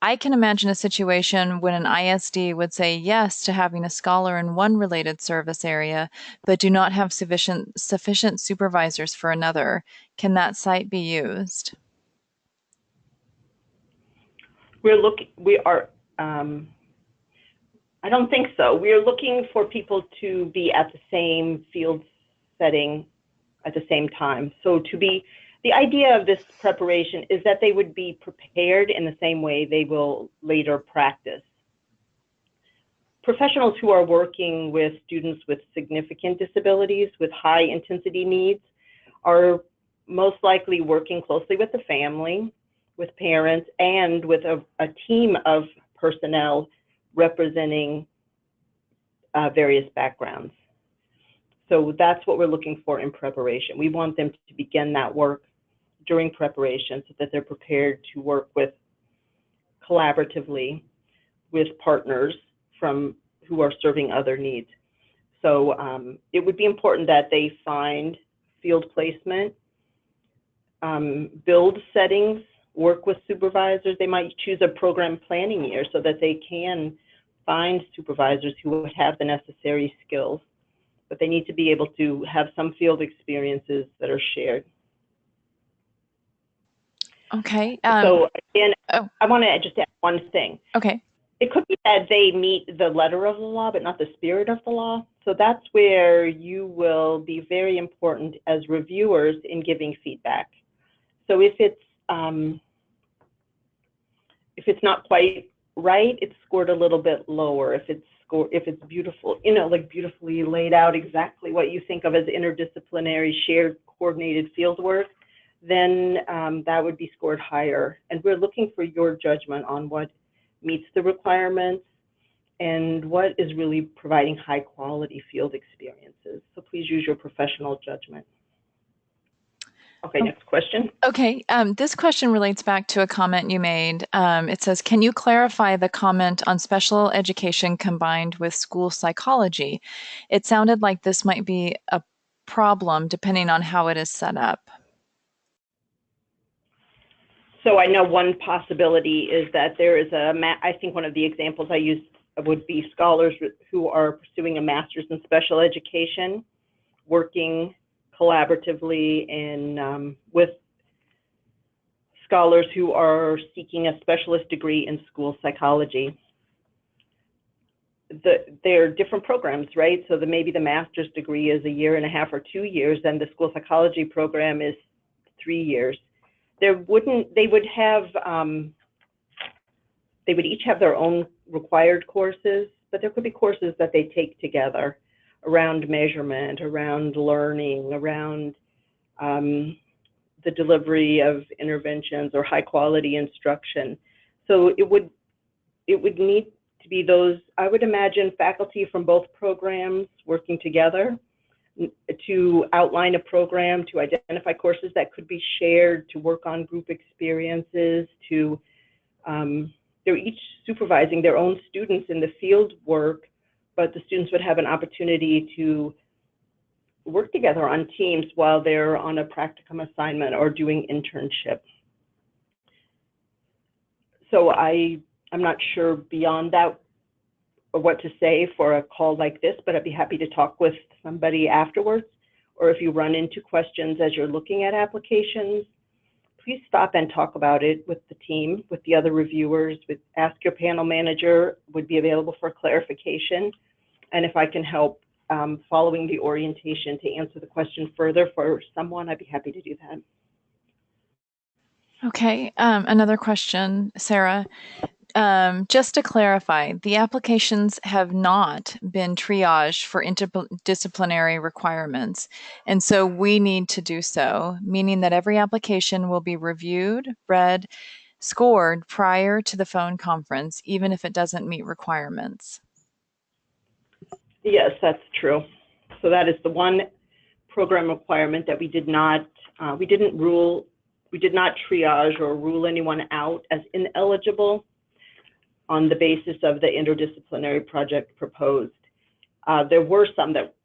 I can imagine a situation when an ISD would say yes to having a scholar in one related service area, but do not have sufficient supervisors for another. Can that site be used? I don't think so. We are looking for people to be at the same field setting at the same time. So the idea of this preparation is that they would be prepared in the same way they will later practice. Professionals who are working with students with significant disabilities, with high intensity needs, are most likely working closely with the family, with parents, and with a team of personnel representing various backgrounds. So that's what we're looking for in preparation. We want them to begin that work during preparation so that they're prepared to work collaboratively with partners who are serving other needs. So it would be important that they find field placement, build settings, work with supervisors. They might choose a program planning year so that they can find supervisors who would have the necessary skills, but they need to be able to have some field experiences that are shared. Okay. So again, I want to just add one thing. Okay. It could be that they meet the letter of the law, but not the spirit of the law. So that's where you will be very important as reviewers in giving feedback. So if it's not quite right, it's scored a little bit lower. If it's beautiful, like beautifully laid out exactly what you think of as interdisciplinary, shared, coordinated field work, then that would be scored higher. And we're looking for your judgment on what meets the requirements and what is really providing high quality field experiences. So please use your professional judgment. Okay, next question. Okay, this question relates back to a comment you made. It says, can you clarify the comment on special education combined with school psychology? It sounded like this might be a problem depending on how it is set up. So I know one possibility is that there is I think one of the examples I used would be scholars who are pursuing a master's in special education, working collaboratively with scholars who are seeking a specialist degree in school psychology. They're different programs, right? So maybe the master's degree is 1.5 years or 2 years, and the school psychology program is 3 years. They would each have their own required courses, but there could be courses that they take together around measurement, around learning, around the delivery of interventions or high quality instruction. So it would need to be those, I would imagine, faculty from both programs working together to outline a program, to identify courses that could be shared, to work on group experiences, they're each supervising their own students in the field work, but the students would have an opportunity to work together on teams while they're on a practicum assignment or doing internship. So I'm not sure beyond that what to say for a call like this, but I'd be happy to talk with somebody afterwards. Or if you run into questions as you're looking at applications, please stop and talk about it with the team, with the other reviewers, ask your panel manager, would be available for clarification. And if I can help following the orientation to answer the question further for someone, I'd be happy to do that. Okay, another question, Sarah. Just to clarify, the applications have not been triaged for interdisciplinary requirements, and so we need to do so, meaning that every application will be reviewed, read, scored prior to the phone conference, even if it doesn't meet requirements. Yes, that's true. So that is the one program requirement that we did not triage or rule anyone out as ineligible on the basis of the interdisciplinary project proposed. There were some that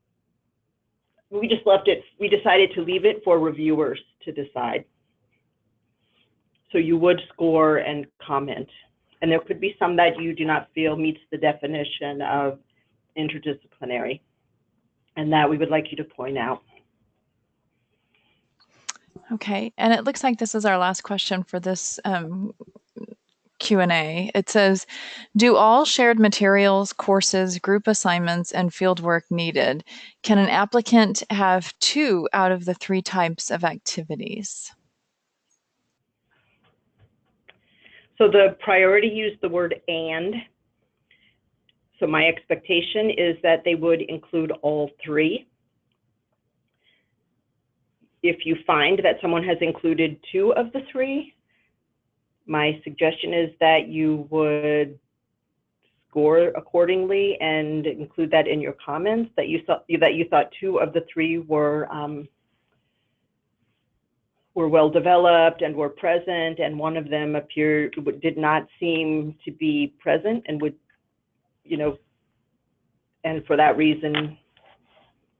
we just left it, we decided to leave it for reviewers to decide. So you would score and comment. And there could be some that you do not feel meets the definition of interdisciplinary, and that we would like you to point out. Okay, and it looks like this is our last question for this Q&A. It says, do all shared materials, courses, group assignments, and fieldwork needed? Can an applicant have 2 out of the 3 types of activities? So the priority used the word and. So my expectation is that they would include all 3. If you find that someone has included 2 of the 3, my suggestion is that you would score accordingly and include that in your comments, that you thought 2 of the 3 were well developed and were present, and one of them did not seem to be present and would, and for that reason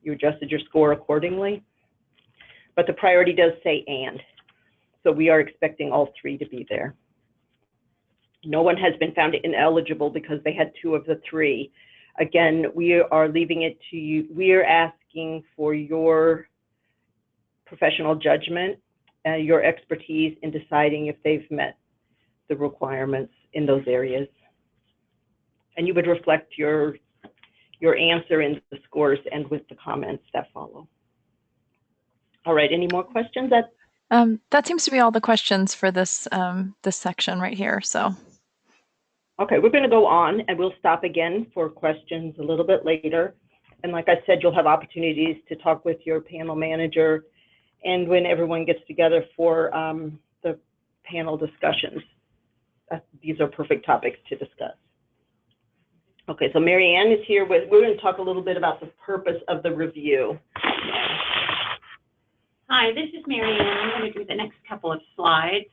you adjusted your score accordingly. But the priority does say and. So we are expecting all 3 to be there. No one has been found ineligible because they had 2 of the 3. Again, we are leaving it to you. We are asking for your professional judgment, your expertise in deciding if they've met the requirements in those areas. And you would reflect your answer in the scores and with the comments that follow. All right, any more questions? That seems to be all the questions for this this section right here. So. Okay, we're going to go on, and we'll stop again for questions a little bit later. And like I said, you'll have opportunities to talk with your panel manager, and when everyone gets together for the panel discussions. These are perfect topics to discuss. Okay, so Mary Ann is here. We're going to talk a little bit about the purpose of the review. Hi, this is Mary Ann. I'm going to do the next couple of slides.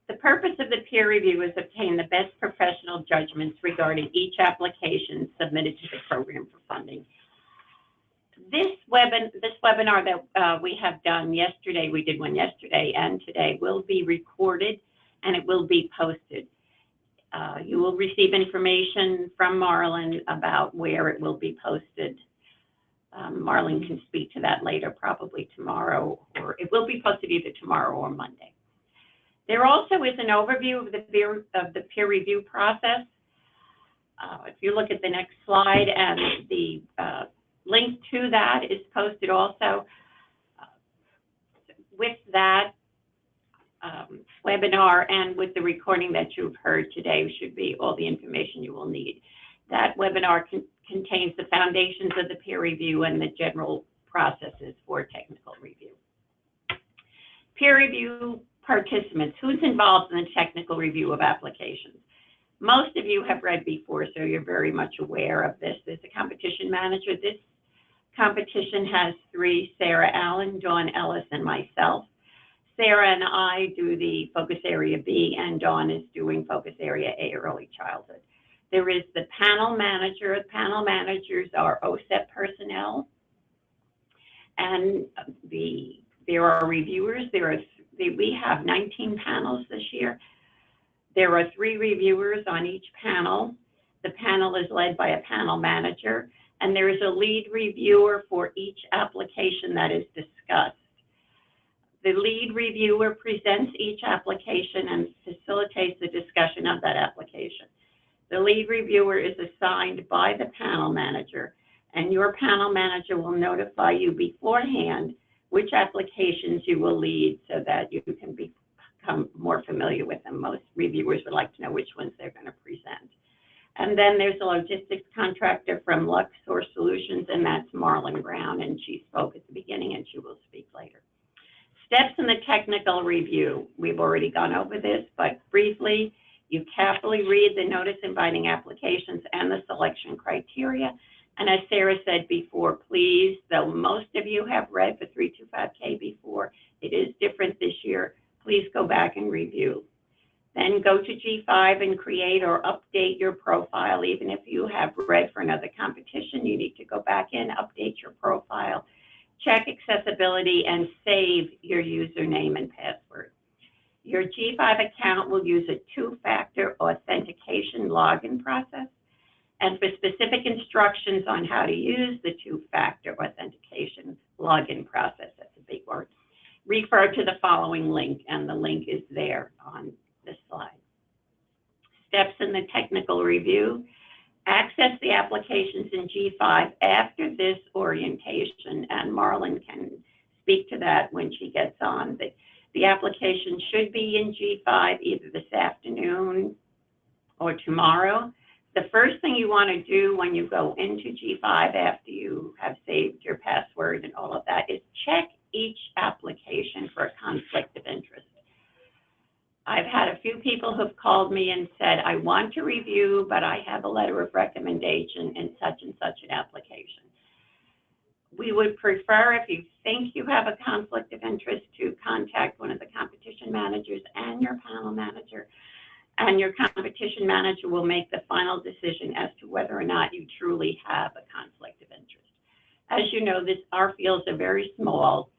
The purpose of the peer review is to obtain the best professional judgments regarding each application submitted to the program for funding. This webinar that we have done yesterday, we did one yesterday and today, will be recorded and it will be posted. You will receive information from Marlon about where it will be posted. Marlon can speak to that later, probably tomorrow, or it will be posted either tomorrow or Monday. There also is an overview of the peer review process. If you look at the next slide, and the link to that is posted also. With that webinar and with the recording that you've heard today should be all the information you will need. That webinar contains the foundations of the peer review and the general processes for technical review. Peer review participants, who's involved in the technical review of applications? Most of you have read before, so you're very much aware of this. There's a competition manager. This competition has 3, Sarah Allen, Dawn Ellis, and myself. Sarah and I do the focus area B, and Dawn is doing focus area A, early childhood. There is the panel manager. The panel managers are OSEP personnel, and there are reviewers. We have 19 panels this year. There are 3 reviewers on each panel. The panel is led by a panel manager, and there is a lead reviewer for each application that is discussed. The lead reviewer presents each application and facilitates the discussion of that application. The lead reviewer is assigned by the panel manager, and your panel manager will notify you beforehand which applications you will lead so that you can become more familiar with them. Most reviewers would like to know which ones they're going to present. And then there's a logistics contractor from Luxor Solutions, and that's Marlon Brown, and she spoke at the beginning and she will speak later. Steps in the technical review. We've already gone over this, but briefly, you carefully read the notice inviting applications and the selection criteria. And as Sarah said before, please, though most of you have read for 325K before, it is different this year, please go back and review. Then go to G5 and create or update your profile. Even if you have read for another competition, you need to go back in, update your profile, check accessibility, and save your username and password. Your G5 account will use a 2-factor authentication login process. And for specific instructions on how to use the 2-factor authentication login process, that's a big word, refer to the following link, and the link is there on this slide. Steps in the technical review. Access the applications in G5 after this orientation, and Marlon can speak to that when she gets on. The application should be in G5 either this afternoon or tomorrow. The first thing you want to do when you go into G5 after you have saved your password and all of that is check each application for a conflict of interest. I've had a few people who've called me and said, I want to review, but I have a letter of recommendation in such and such an application. We would prefer, if you think you have a conflict of interest, to contact one of the competition managers and your panel manager, and your competition manager will make the final decision as to whether or not you truly have a conflict of interest. As you know, our fields are very small,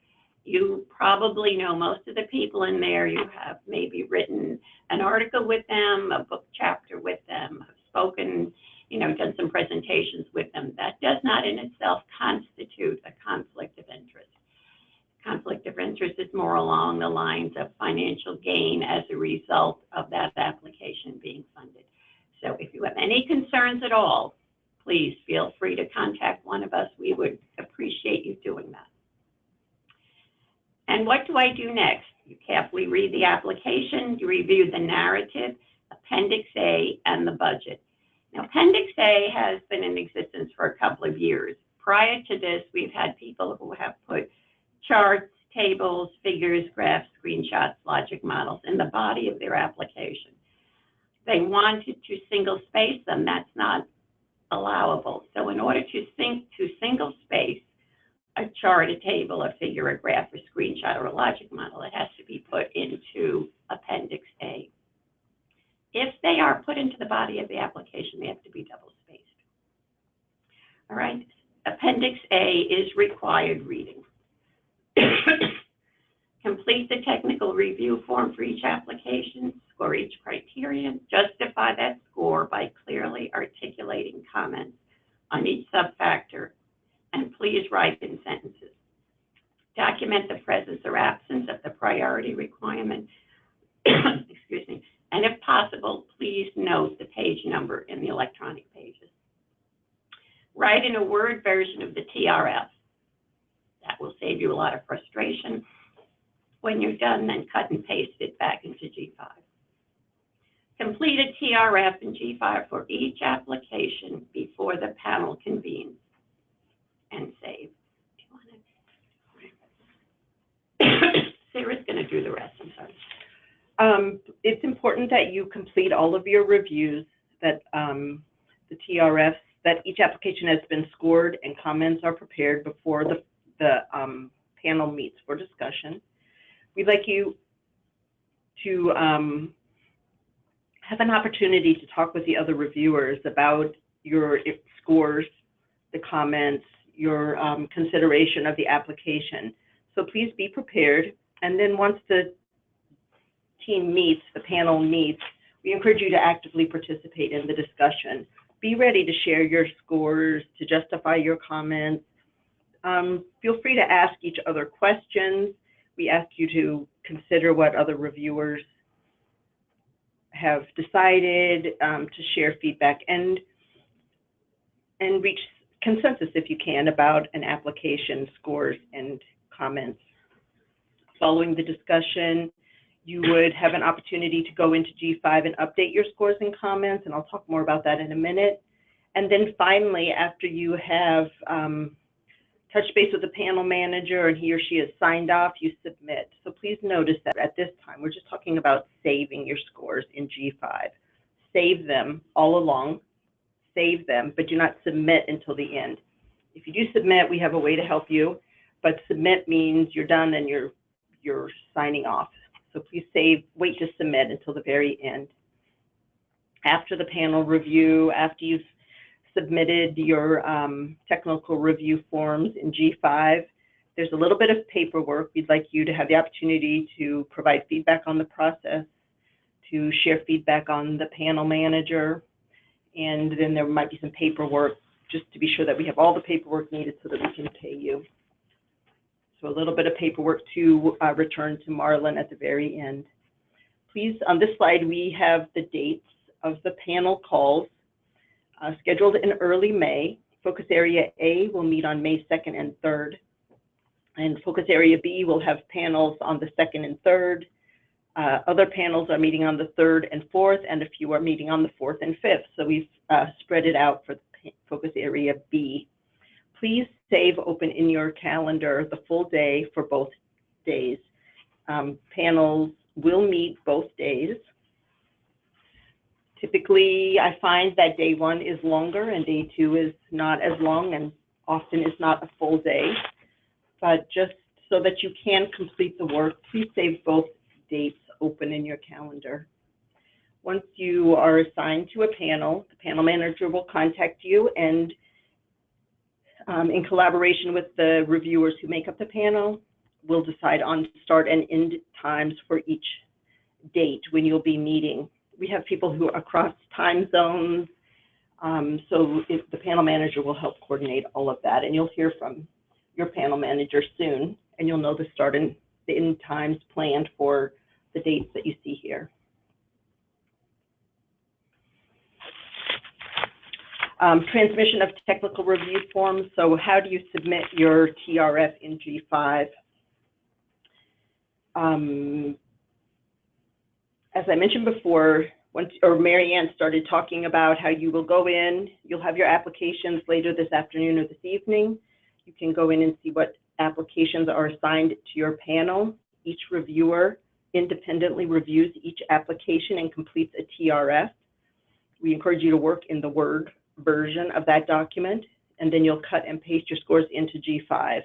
You probably know most of the people in there. You have maybe written an article with them, a book chapter with them, have spoken, done some presentations with them. That does not in itself constitute a conflict of interest. Conflict of interest is more along the lines of financial gain as a result of that application being funded. So if you have any concerns at all, please feel free to contact one of us. We would appreciate you doing that. And what do I do next? You carefully read the application, you review the narrative, Appendix A, and the budget. Now, Appendix A has been in existence for a couple of years. Prior to this, we've had people who have put charts, tables, figures, graphs, screenshots, logic models in the body of their application. They wanted to single space them. That's not allowable. So in order to single space a chart, a table, a figure, a graph, a screenshot, or a logic model, it has to be put into Appendix A. If they are put into the body of the application, they have to be double spaced. All right, Appendix A is required reading. Complete the technical review form for each application, score each criterion, justify that score by clearly articulating comments on each sub-factor, and please write in sentences. Document the presence or absence of the priority requirement, excuse me, and if possible, please note the page number in the electronic pages. Write in a Word version of the TRF. That will save you a lot of frustration. When you're done, then cut and paste it back into G5. Complete a TRF in G5 for each application before the panel convenes, and save. Sarah's going to do the rest, I'm sorry. It's important that you complete all of your reviews, that the TRFs, that each application has been scored and comments are prepared before the panel meets for discussion. We'd like you to have an opportunity to talk with the other reviewers about your scores, the comments, your consideration of the application. So please be prepared. And then once the team meets, the panel meets, we encourage you to actively participate in the discussion. Be ready to share your scores, to justify your comments. Feel free to ask each other questions. We ask you to consider what other reviewers have decided, to share feedback and reach consensus, if you can, about an application, scores, and comments. Following the discussion, you would have an opportunity to go into G5 and update your scores and comments, and I'll talk more about that in a minute. And then finally, after you have touch base with the panel manager and he or she has signed off, you submit. So please notice that at this time, we're just talking about saving your scores in G5. Save them all along, save them, but do not submit until the end. If you do submit, we have a way to help you, but submit means you're done and you're signing off. So please wait to submit until the very end. After the panel review, after you've submitted your technical review forms in G5, there's a little bit of paperwork. We'd like you to have the opportunity to provide feedback on the process, to share feedback on the panel manager, and then there might be some paperwork just to be sure that we have all the paperwork needed so that we can pay you. So a little bit of paperwork to return to Marlon at the very end. Please, on this slide, we have the dates of the panel calls scheduled in early May. Focus Area A will meet on May 2nd and 3rd. And Focus Area B will have panels on the 2nd and 3rd. Other panels are meeting on the 3rd and 4th, and a few are meeting on the 4th and 5th. So we've spread it out for Focus Area B. Please save open in your calendar the full day for both days. Panels will meet both days. Typically, I find that day 1 is longer and day 2 is not as long and often is not a full day. But just so that you can complete the work, please save both dates open in your calendar. Once you are assigned to a panel, the panel manager will contact you, and in collaboration with the reviewers who make up the panel, will decide on start and end times for each date when you'll be meeting. We have people who are across time zones, so the panel manager will help coordinate all of that, and you'll hear from your panel manager soon, and you'll know the start and the end times planned for the dates that you see here. Transmission of technical review forms. So how do you submit your TRF in G5? As I mentioned before, Mary Ann started talking about how you will go in, you'll have your applications later this afternoon or this evening. You can go in and see what applications are assigned to your panel. Each reviewer independently reviews each application and completes a TRF. We encourage you to work in the Word version of that document, and then you'll cut and paste your scores into G5.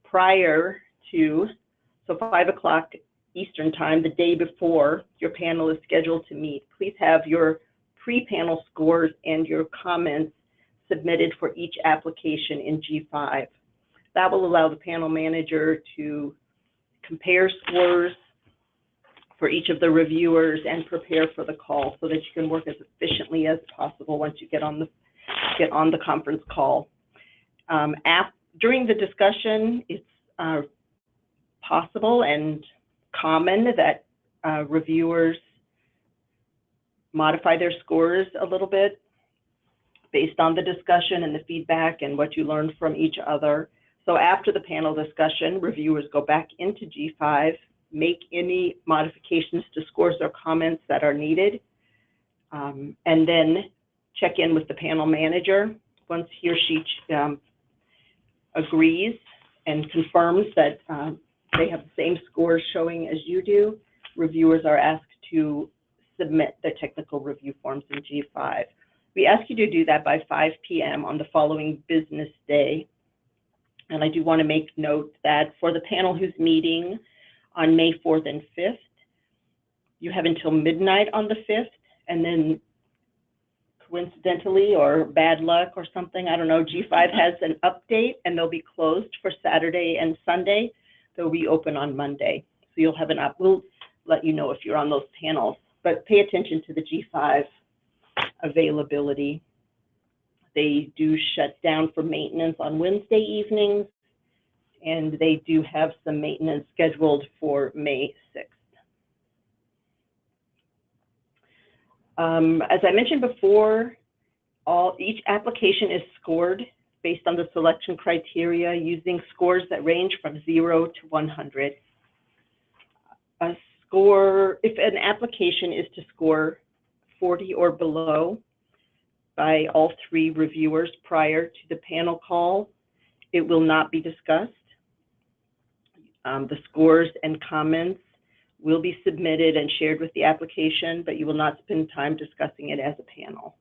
Prior to, so 5 o'clock Eastern time, the day before your panel is scheduled to meet, please have your pre-panel scores and your comments submitted for each application in G5. That will allow the panel manager to compare scores for each of the reviewers and prepare for the call so that you can work as efficiently as possible once you get on the conference call. During the discussion, it's possible and common that reviewers modify their scores a little bit based on the discussion and the feedback and what you learned from each other. So after the panel discussion, reviewers go back into G5, make any modifications to scores or comments that are needed, and then check in with the panel manager. Once he or she agrees and confirms that they have the same scores showing as you do, reviewers are asked to submit their technical review forms in G5. We ask you to do that by 5 p.m. on the following business day. And I do want to make note that for the panel who's meeting on May 4th and 5th, you have until midnight on the 5th, and then coincidentally or bad luck or something, I don't know, G5 has an update and they'll be closed for Saturday and Sunday. They'll reopen on Monday. So you'll have we'll let you know if you're on those panels, but pay attention to the G5 availability. They do shut down for maintenance on Wednesday evenings, and they do have some maintenance scheduled for May 6th. As I mentioned before, each application is scored based on the selection criteria using scores that range from 0 to 100. If an application is to score 40 or below by all 3 reviewers prior to the panel call, it will not be discussed. The scores and comments will be submitted and shared with the application, but you will not spend time discussing it as a panel.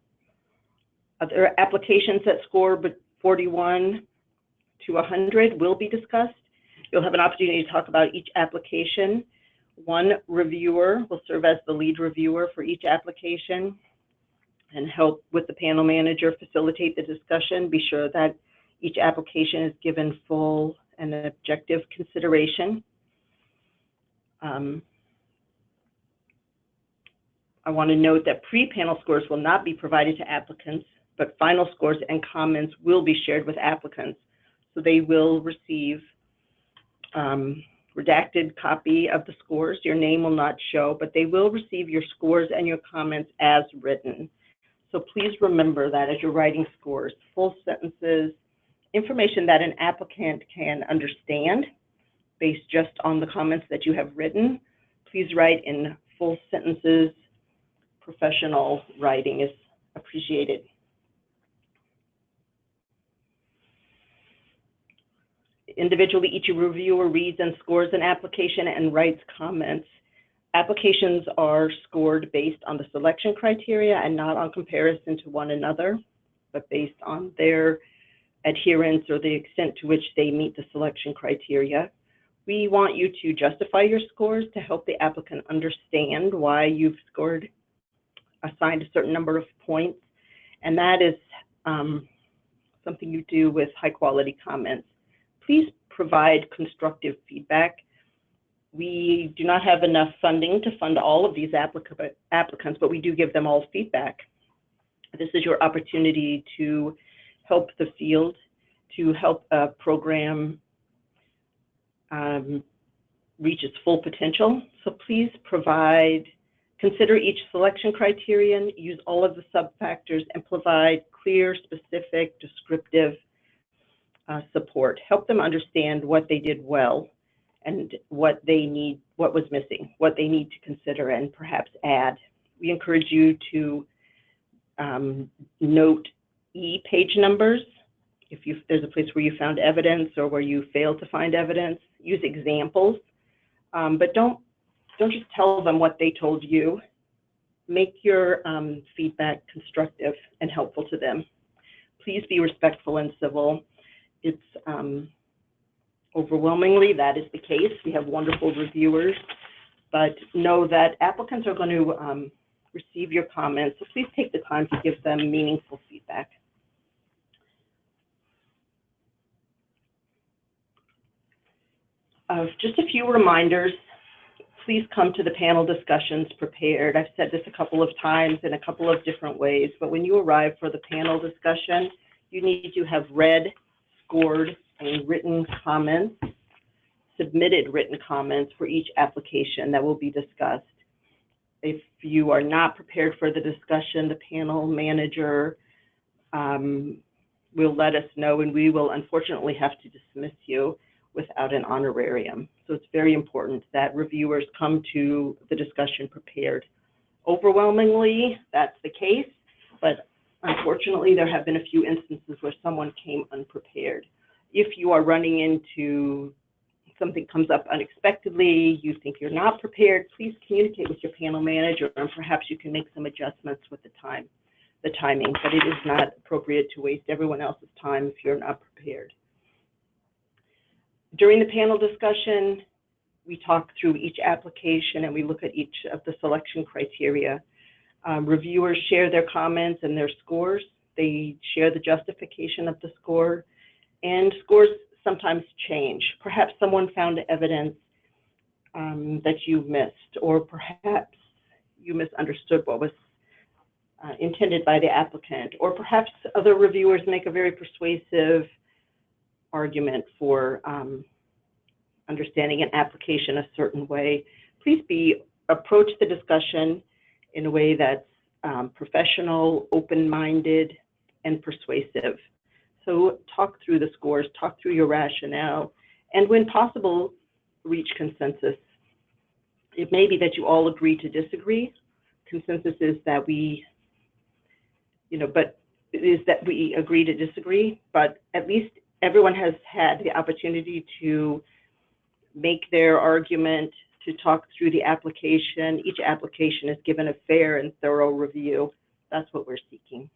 Other applications that score 41 to 100 will be discussed. You'll have an opportunity to talk about each application. One reviewer will serve as the lead reviewer for each application and help with the panel manager facilitate the discussion. Be sure that each application is given full and objective consideration. I want to note that pre-panel scores will not be provided to applicants, but final scores and comments will be shared with applicants. So they will receive redacted copy of the scores. Your name will not show, but they will receive your scores and your comments as written. So please remember that as you're writing scores, full sentences, information that an applicant can understand based just on the comments that you have written. Please write in full sentences. Professional writing is appreciated. Individually, each reviewer reads and scores an application and writes comments. Applications are scored based on the selection criteria and not on comparison to one another, but based on their adherence or the extent to which they meet the selection criteria. We want you to justify your scores to help the applicant understand why you've assigned a certain number of points, and that is something you do with high quality comments. Please provide constructive feedback. We do not have enough funding to fund all of these applicants, but we do give them all feedback. This is your opportunity to help the field, to help a program reach its full potential. So please consider each selection criterion, use all of the sub-factors, and provide clear, specific, descriptive support. Help them understand what they did well and what was missing, what they need to consider and perhaps add. We encourage you to note page numbers. If there's a place where you found evidence or where you failed to find evidence, use examples, but don't just tell them what they told you. Make your feedback constructive and helpful to them. Please be respectful and civil. It's overwhelmingly that is the case. We have wonderful reviewers, but know that applicants are going to receive your comments, so please take the time to give them meaningful feedback. Just a few reminders. Please come to the panel discussions prepared. I've said this a couple of times in a couple of different ways, but when you arrive for the panel discussion, you need to have read, scored, and written comments, submitted written comments for each application that will be discussed. If you are not prepared for the discussion, the panel manager will let us know, and we will unfortunately have to dismiss you without an honorarium. So it's very important that reviewers come to the discussion prepared. Overwhelmingly, that's the case, but unfortunately, there have been a few instances where someone came unprepared. If you are running into something comes up unexpectedly, you think you're not prepared, please communicate with your panel manager, and perhaps you can make some adjustments with the timing, but it is not appropriate to waste everyone else's time if you're not prepared. During the panel discussion, we talk through each application and we look at each of the selection criteria. Reviewers share their comments and their scores. They share the justification of the score, and scores sometimes change. Perhaps someone found evidence that you missed, or perhaps you misunderstood what was intended by the applicant, or perhaps other reviewers make a very persuasive argument for understanding an application a certain way. Please approach the discussion in a way that's professional, open-minded, and persuasive. So talk through the scores, talk through your rationale, and when possible, reach consensus. It may be that you all agree to disagree. Consensus is that we agree to disagree, but at least everyone has had the opportunity to make their argument, to talk through the application. Each application is given a fair and thorough review. That's what we're seeking.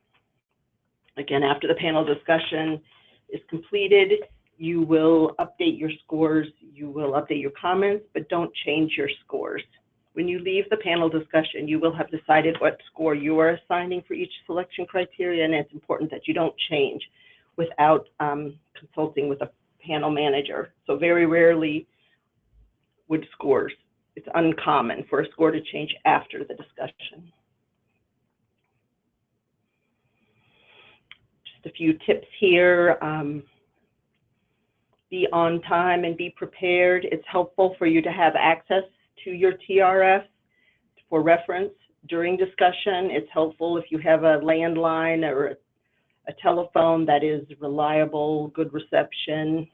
Again, after the panel discussion is completed, you will update your scores, you will update your comments, but don't change your scores. When you leave the panel discussion, you will have decided what score you are assigning for each selection criteria, and it's important that you don't change without consulting with a panel manager. So very rarely would scores, it's uncommon for a score to change after the discussion. Just a few tips here. Be on time and be prepared. It's helpful for you to have access to your TRF for reference during discussion. It's helpful if you have a landline or a telephone that is reliable, good reception,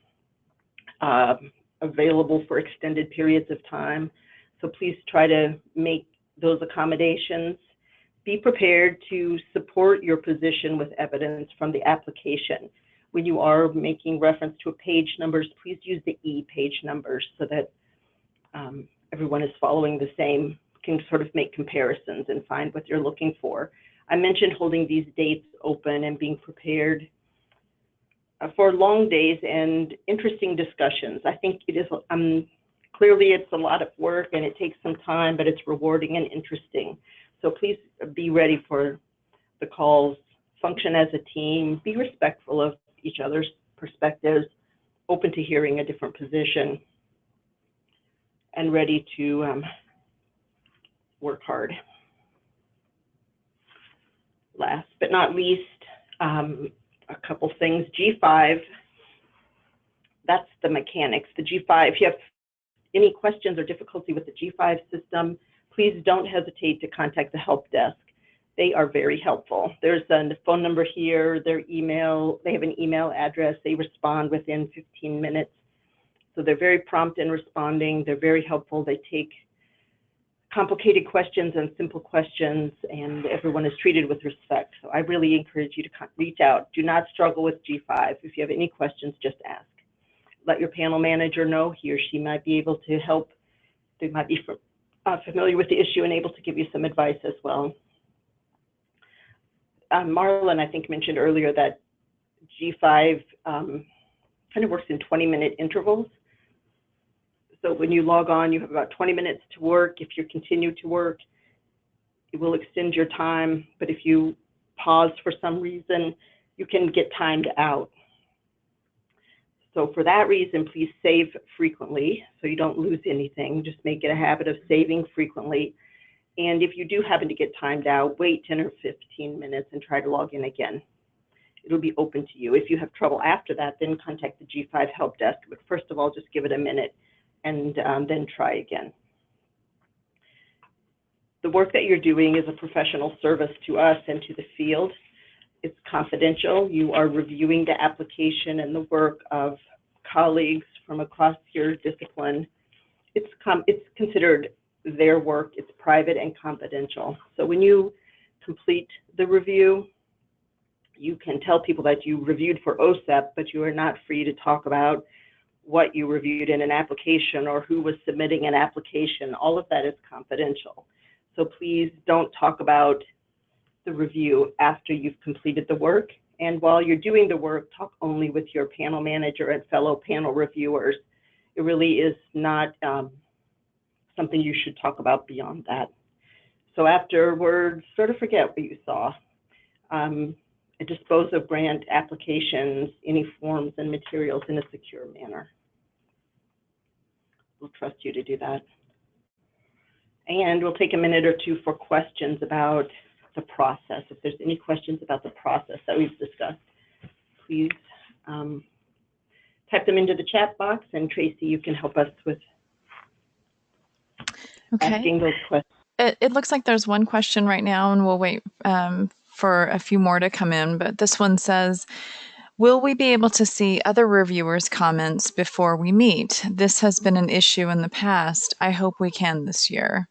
available for extended periods of time. So please try to make those accommodations. Be prepared to support your position with evidence from the application. When you are making reference to page numbers, please use the page numbers so that everyone is following the same, can sort of make comparisons and find what you're looking for. I mentioned holding these dates open and being prepared for long days and interesting discussions. I think it is, clearly it's a lot of work and it takes some time, but it's rewarding and interesting. So please be ready for the calls, function as a team, be respectful of each other's perspectives, open open to hearing a different position and ready to work hard. Last but not least, a couple things. G5, that's the mechanics. The G5, if you have any questions or difficulty with the G5 system, please don't hesitate to contact the help desk. They are very helpful. There's a phone number here, their email, they have an email address. They respond within 15 minutes. So they're very prompt in responding. They're very helpful. They take complicated questions and simple questions, and everyone is treated with respect. So I really encourage you to reach out. Do not struggle with G5. If you have any questions, just ask. Let your panel manager know. He or she might be able to help. They might be familiar with the issue and able to give you some advice as well. Marlon, I think, mentioned earlier that G5 kind of works in 20-minute intervals. So when you log on, you have about 20 minutes to work. If you continue to work, it will extend your time. But if you pause for some reason, you can get timed out. So for that reason, please save frequently so you don't lose anything. Just make it a habit of saving frequently. And if you do happen to get timed out, wait 10 or 15 minutes and try to log in again. It'll be open to you. If you have trouble after that, then contact the G5 help desk. But first of all, just give it a minute and then try again. The work that you're doing is a professional service to us and to the field. It's confidential. You are reviewing the application and the work of colleagues from across your discipline. It's considered their work. It's private and confidential. So when you complete the review, you can tell people that you reviewed for OSEP, but you are not free to talk about what you reviewed in an application or who was submitting an application. All of that is confidential. So please don't talk about the review after you've completed the work. And while you're doing the work, talk only with your panel manager and fellow panel reviewers. It really is not something you should talk about beyond that. So afterwards, sort of forget what you saw. Dispose of grant applications, any forms and materials in a secure manner. We'll trust you to do that. And we'll take a minute or two for questions about the process. If there's any questions about the process that we've discussed, please type them into the chat box, and Tracy, you can help us with asking those questions. It looks like there's one question right now, and we'll wait for a few more to come in, but this one says, will we be able to see other reviewers' comments before we meet? This has been an issue in the past. I hope we can this year.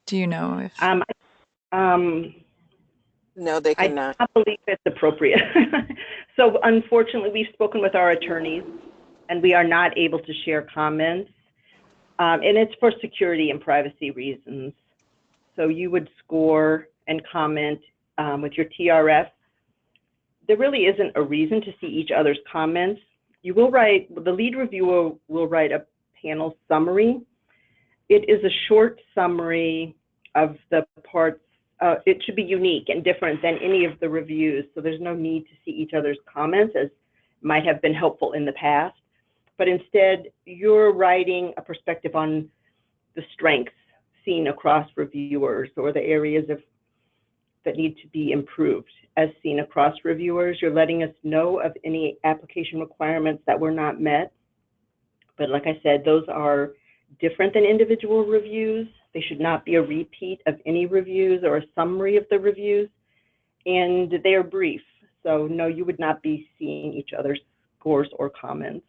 Do you know if... No, they cannot. I believe it's appropriate. So unfortunately, we've spoken with our attorneys, and we are not able to share comments. And it's for security and privacy reasons. So you would score and comment with your TRF. There really isn't a reason to see each other's comments. You will write, the lead reviewer will write a panel summary. It is a short summary of the parts. It should be unique and different than any of the reviews. So there's no need to see each other's comments, as might have been helpful in the past. But instead, you're writing a perspective on the strengths seen across reviewers, or the areas that need to be improved as seen across reviewers. You're letting us know of any application requirements that were not met. But like I said, those are different than individual reviews. They should not be a repeat of any reviews or a summary of the reviews. And they are brief. So no, you would not be seeing each other's scores or comments.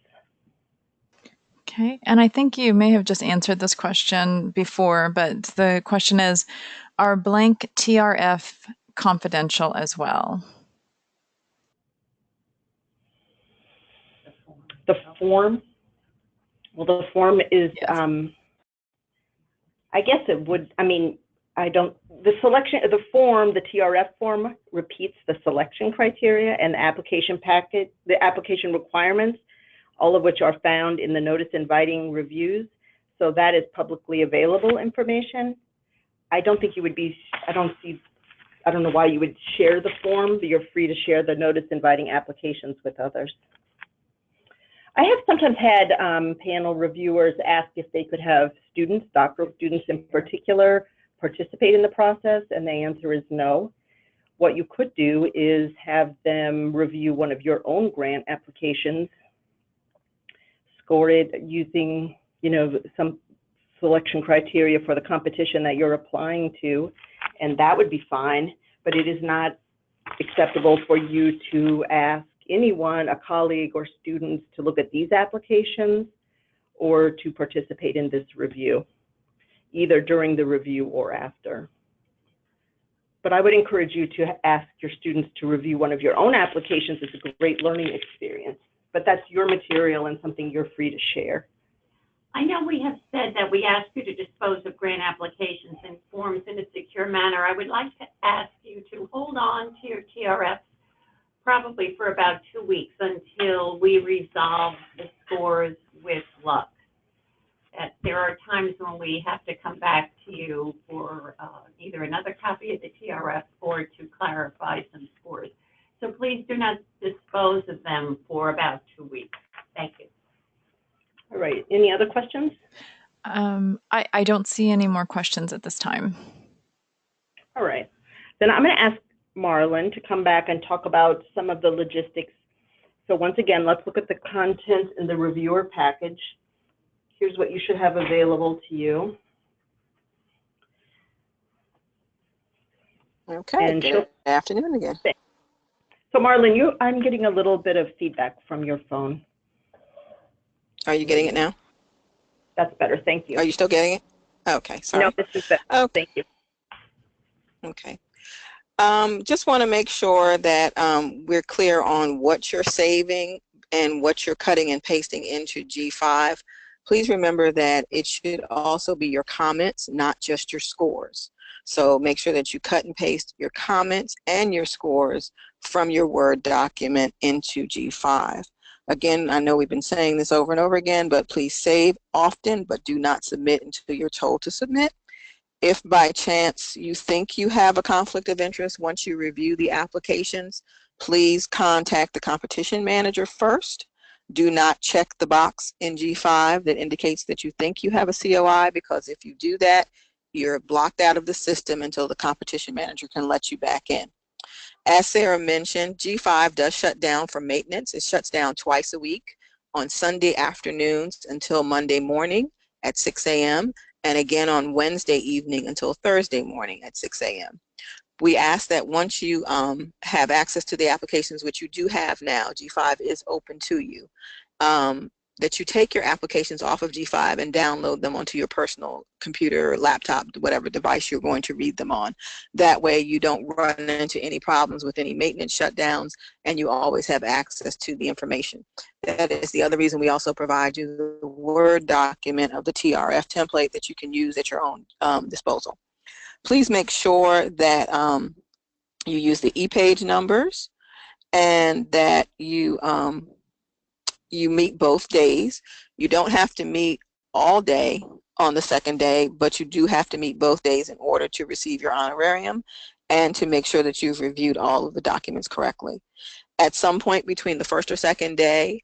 Okay, and I think you may have just answered this question before, but the question is, are blank TRF confidential as well? The form? Well, the form is, yes. I guess it would, I mean, the selection, the form, the TRF form repeats the selection criteria and the application packet, the application requirements, all of which are found in the notice inviting reviews. So that is publicly available information. I don't think you would be, I don't know why you would share the form, but you're free to share the notice inviting applications with others. I have sometimes had panel reviewers ask if they could have students, doctoral students in particular, participate in the process, and the answer is no. What you could do is have them review one of your own grant applications, score it using, some selection criteria for the competition that you're applying to, and that would be fine, but it is not acceptable for you to ask anyone, a colleague or students, to look at these applications or to participate in this review, either during the review or after. But I would encourage you to ask your students to review one of your own applications. It's a great learning experience, but that's your material and something you're free to share. I know we have said that we ask you to dispose of grant applications and forms in a secure manner. I would like to ask you to hold on to your TRFs probably for about 2 weeks until we resolve the scores with luck. There are times when we have to come back to you for either another copy of the TRF or to clarify some scores. So please do not dispose of them for about 2 weeks. Thank you. All right. Any other questions? I don't see any more questions at this time. All right. Then I'm going to ask Marlon to come back and talk about some of the logistics. So once again, let's look at the content in the reviewer package. Here's what you should have available to you. Okay, and good afternoon again. So Marlon, I'm getting a little bit of feedback from your phone. Are you getting it now? That's better, thank you. Are you still getting it? Okay, sorry. No, this is better. Okay. Thank you. Okay. Just want to make sure that we're clear on what you're saving and what you're cutting and pasting into G5. Please remember that it should also be your comments, not just your scores. So make sure that you cut and paste your comments and your scores from your Word document into G5. Again, I know we've been saying this over and over again, but please save often, but do not submit until you're told to submit. If by chance you think you have a conflict of interest once you review the applications, please contact the competition manager first. Do not check the box in G5 that indicates that you think you have a COI, because if you do that, you're blocked out of the system until the competition manager can let you back in. As Sarah mentioned, G5 does shut down for maintenance. It shuts down twice a week on Sunday afternoons until Monday morning at 6 a.m. and again on Wednesday evening until Thursday morning at 6 a.m. We ask that once you have access to the applications, which you do have now, G5 is open to you, that you take your applications off of G5 and download them onto your personal computer, laptop, whatever device you're going to read them on. That way you don't run into any problems with any maintenance shutdowns, and you always have access to the information. That is the other reason we also provide you the Word document of the TRF template that you can use at your own disposal. Please make sure that you use the e-page numbers and that you meet both days. You don't have to meet all day on the second day, but you do have to meet both days in order to receive your honorarium and to make sure that you've reviewed all of the documents correctly. At some point between the first or second day,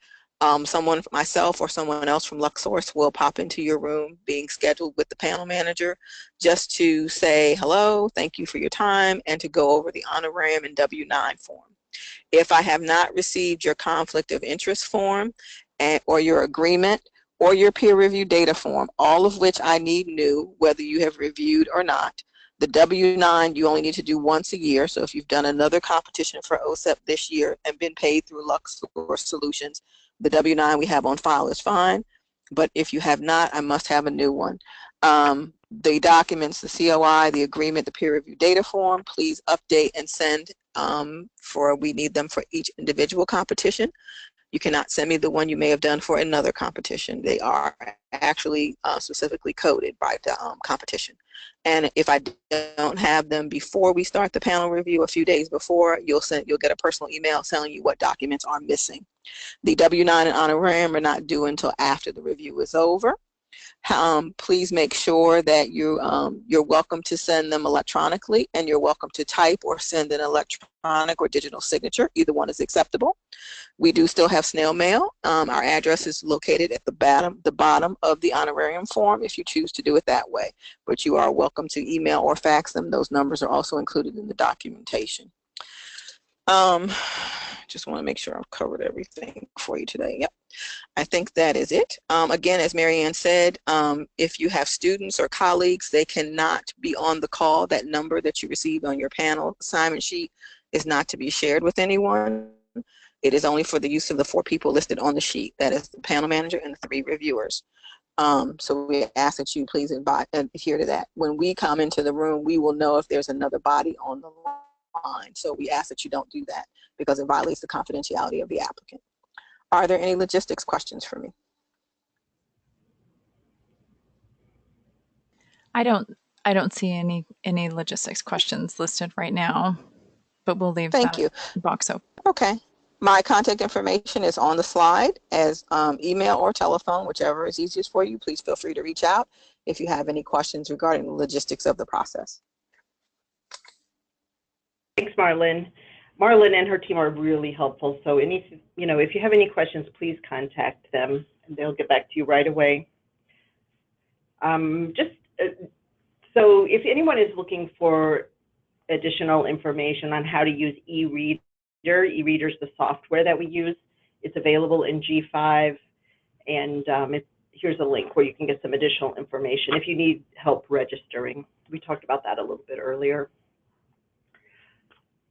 someone, myself or someone else from LuxSource, will pop into your room being scheduled with the panel manager just to say hello, thank you for your time, and to go over the honorarium and W-9 form. If I have not received your conflict of interest form or your agreement or your peer review data form, all of which I need new, whether you have reviewed or not, the W-9 you only need to do once a year. So if you've done another competition for OSEP this year and been paid through LuxSource Solutions, the W-9 we have on file is fine. But if you have not, I must have a new one. The documents, the COI, the agreement, the peer review data form, please update and send we need them for each individual competition. You cannot send me the one you may have done for another competition. They are actually specifically coded by the competition. And if I don't have them before we start the panel review, a few days before, you'll get a personal email telling you what documents are missing. The W-9 and honorarium are not due until after the review is over. Please make sure that you're welcome to send them electronically, and you're welcome to type or send an electronic or digital signature. Either one is acceptable. We do still have snail mail. Our address is located at the bottom of the honorarium form if you choose to do it that way. But you are welcome to email or fax them. Those numbers are also included in the documentation. Just want to make sure I've covered everything for you today. Yep. I think that is it. Again, as Marianne said, if you have students or colleagues, they cannot be on the call. That number that you received on your panel assignment sheet is not to be shared with anyone. It is only for the use of the 4 people listed on the sheet. That is the panel manager and the 3 reviewers. So we ask that you please adhere to that. When we come into the room, we will know if there's another body on the line. So we ask that you don't do that because it violates the confidentiality of the applicant. Are there any logistics questions for me? I don't see any logistics questions listed right now, but we'll leave Thank that you. box open. Okay. My contact information is on the slide as email or telephone, whichever is easiest for you. Please feel free to reach out if you have any questions regarding the logistics of the process. Thanks, Marlon. Marlon and her team are really helpful. So if you have any questions, please contact them and they'll get back to you right away. So if anyone is looking for additional information on how to use e-reader, e-reader is the software that we use. It's available in G5, and here's a link where you can get some additional information if you need help registering. We talked about that a little bit earlier.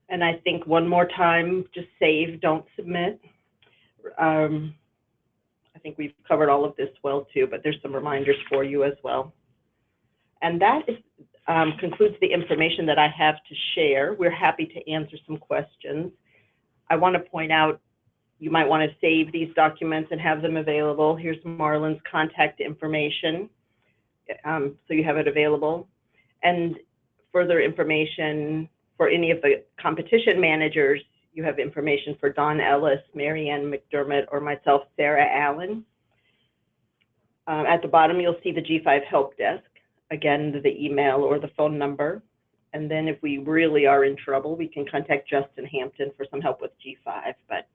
And I think one more time, just save, don't submit. I think we've covered all of this well too, but there's some reminders for you as well. And that concludes the information that I have to share. We're happy to answer some questions. I want to point out, you might want to save these documents and have them available. Here's Marlon's contact information, so you have it available. And further information for any of the competition managers, you have information for Dawn Ellis, Marianne McDermott, or myself, Sarah Allen. At the bottom, you'll see the G5 help desk. Again, the email or the phone number. And then if we really are in trouble, we can contact Justin Hampton for some help with G5, but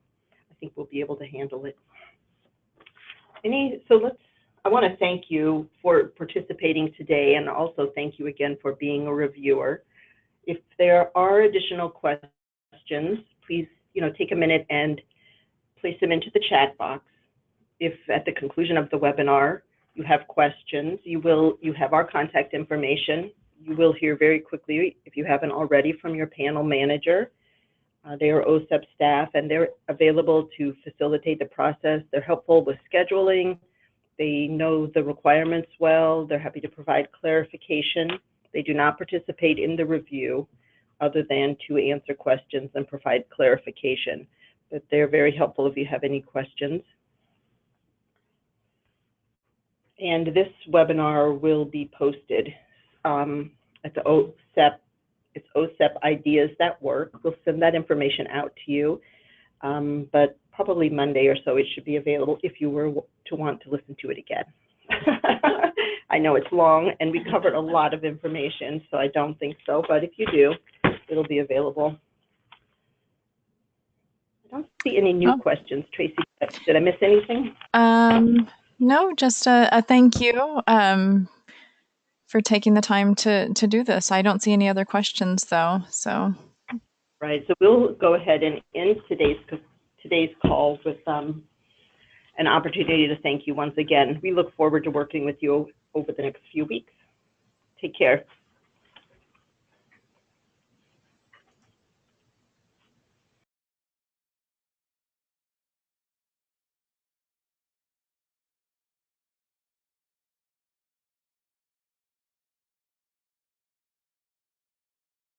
I think we'll be able to handle it. I want to thank you for participating today, and also thank you again for being a reviewer. If there are additional questions, please take a minute and place them into the chat box. If at the conclusion of the webinar you have questions, you have our contact information. You will hear very quickly, if you haven't already, from your panel manager. They are OSEP staff, and they're available to facilitate the process. They're helpful with scheduling. They know the requirements well. They're happy to provide clarification. They do not participate in the review other than to answer questions and provide clarification. But they're very helpful if you have any questions. And this webinar will be posted at the OSEP. It's OSEP Ideas That Work. We'll send that information out to you, but probably Monday or so it should be available if you were to want to listen to it again. I know it's long and we covered a lot of information, so I don't think so, but if you do, it'll be available. I don't see any new questions. Tracy, did I miss anything? No, just a thank you for taking the time to do this. I don't see any other questions though, so. Right, so we'll go ahead and end today's call with an opportunity to thank you once again. We look forward to working with you over the next few weeks. Take care.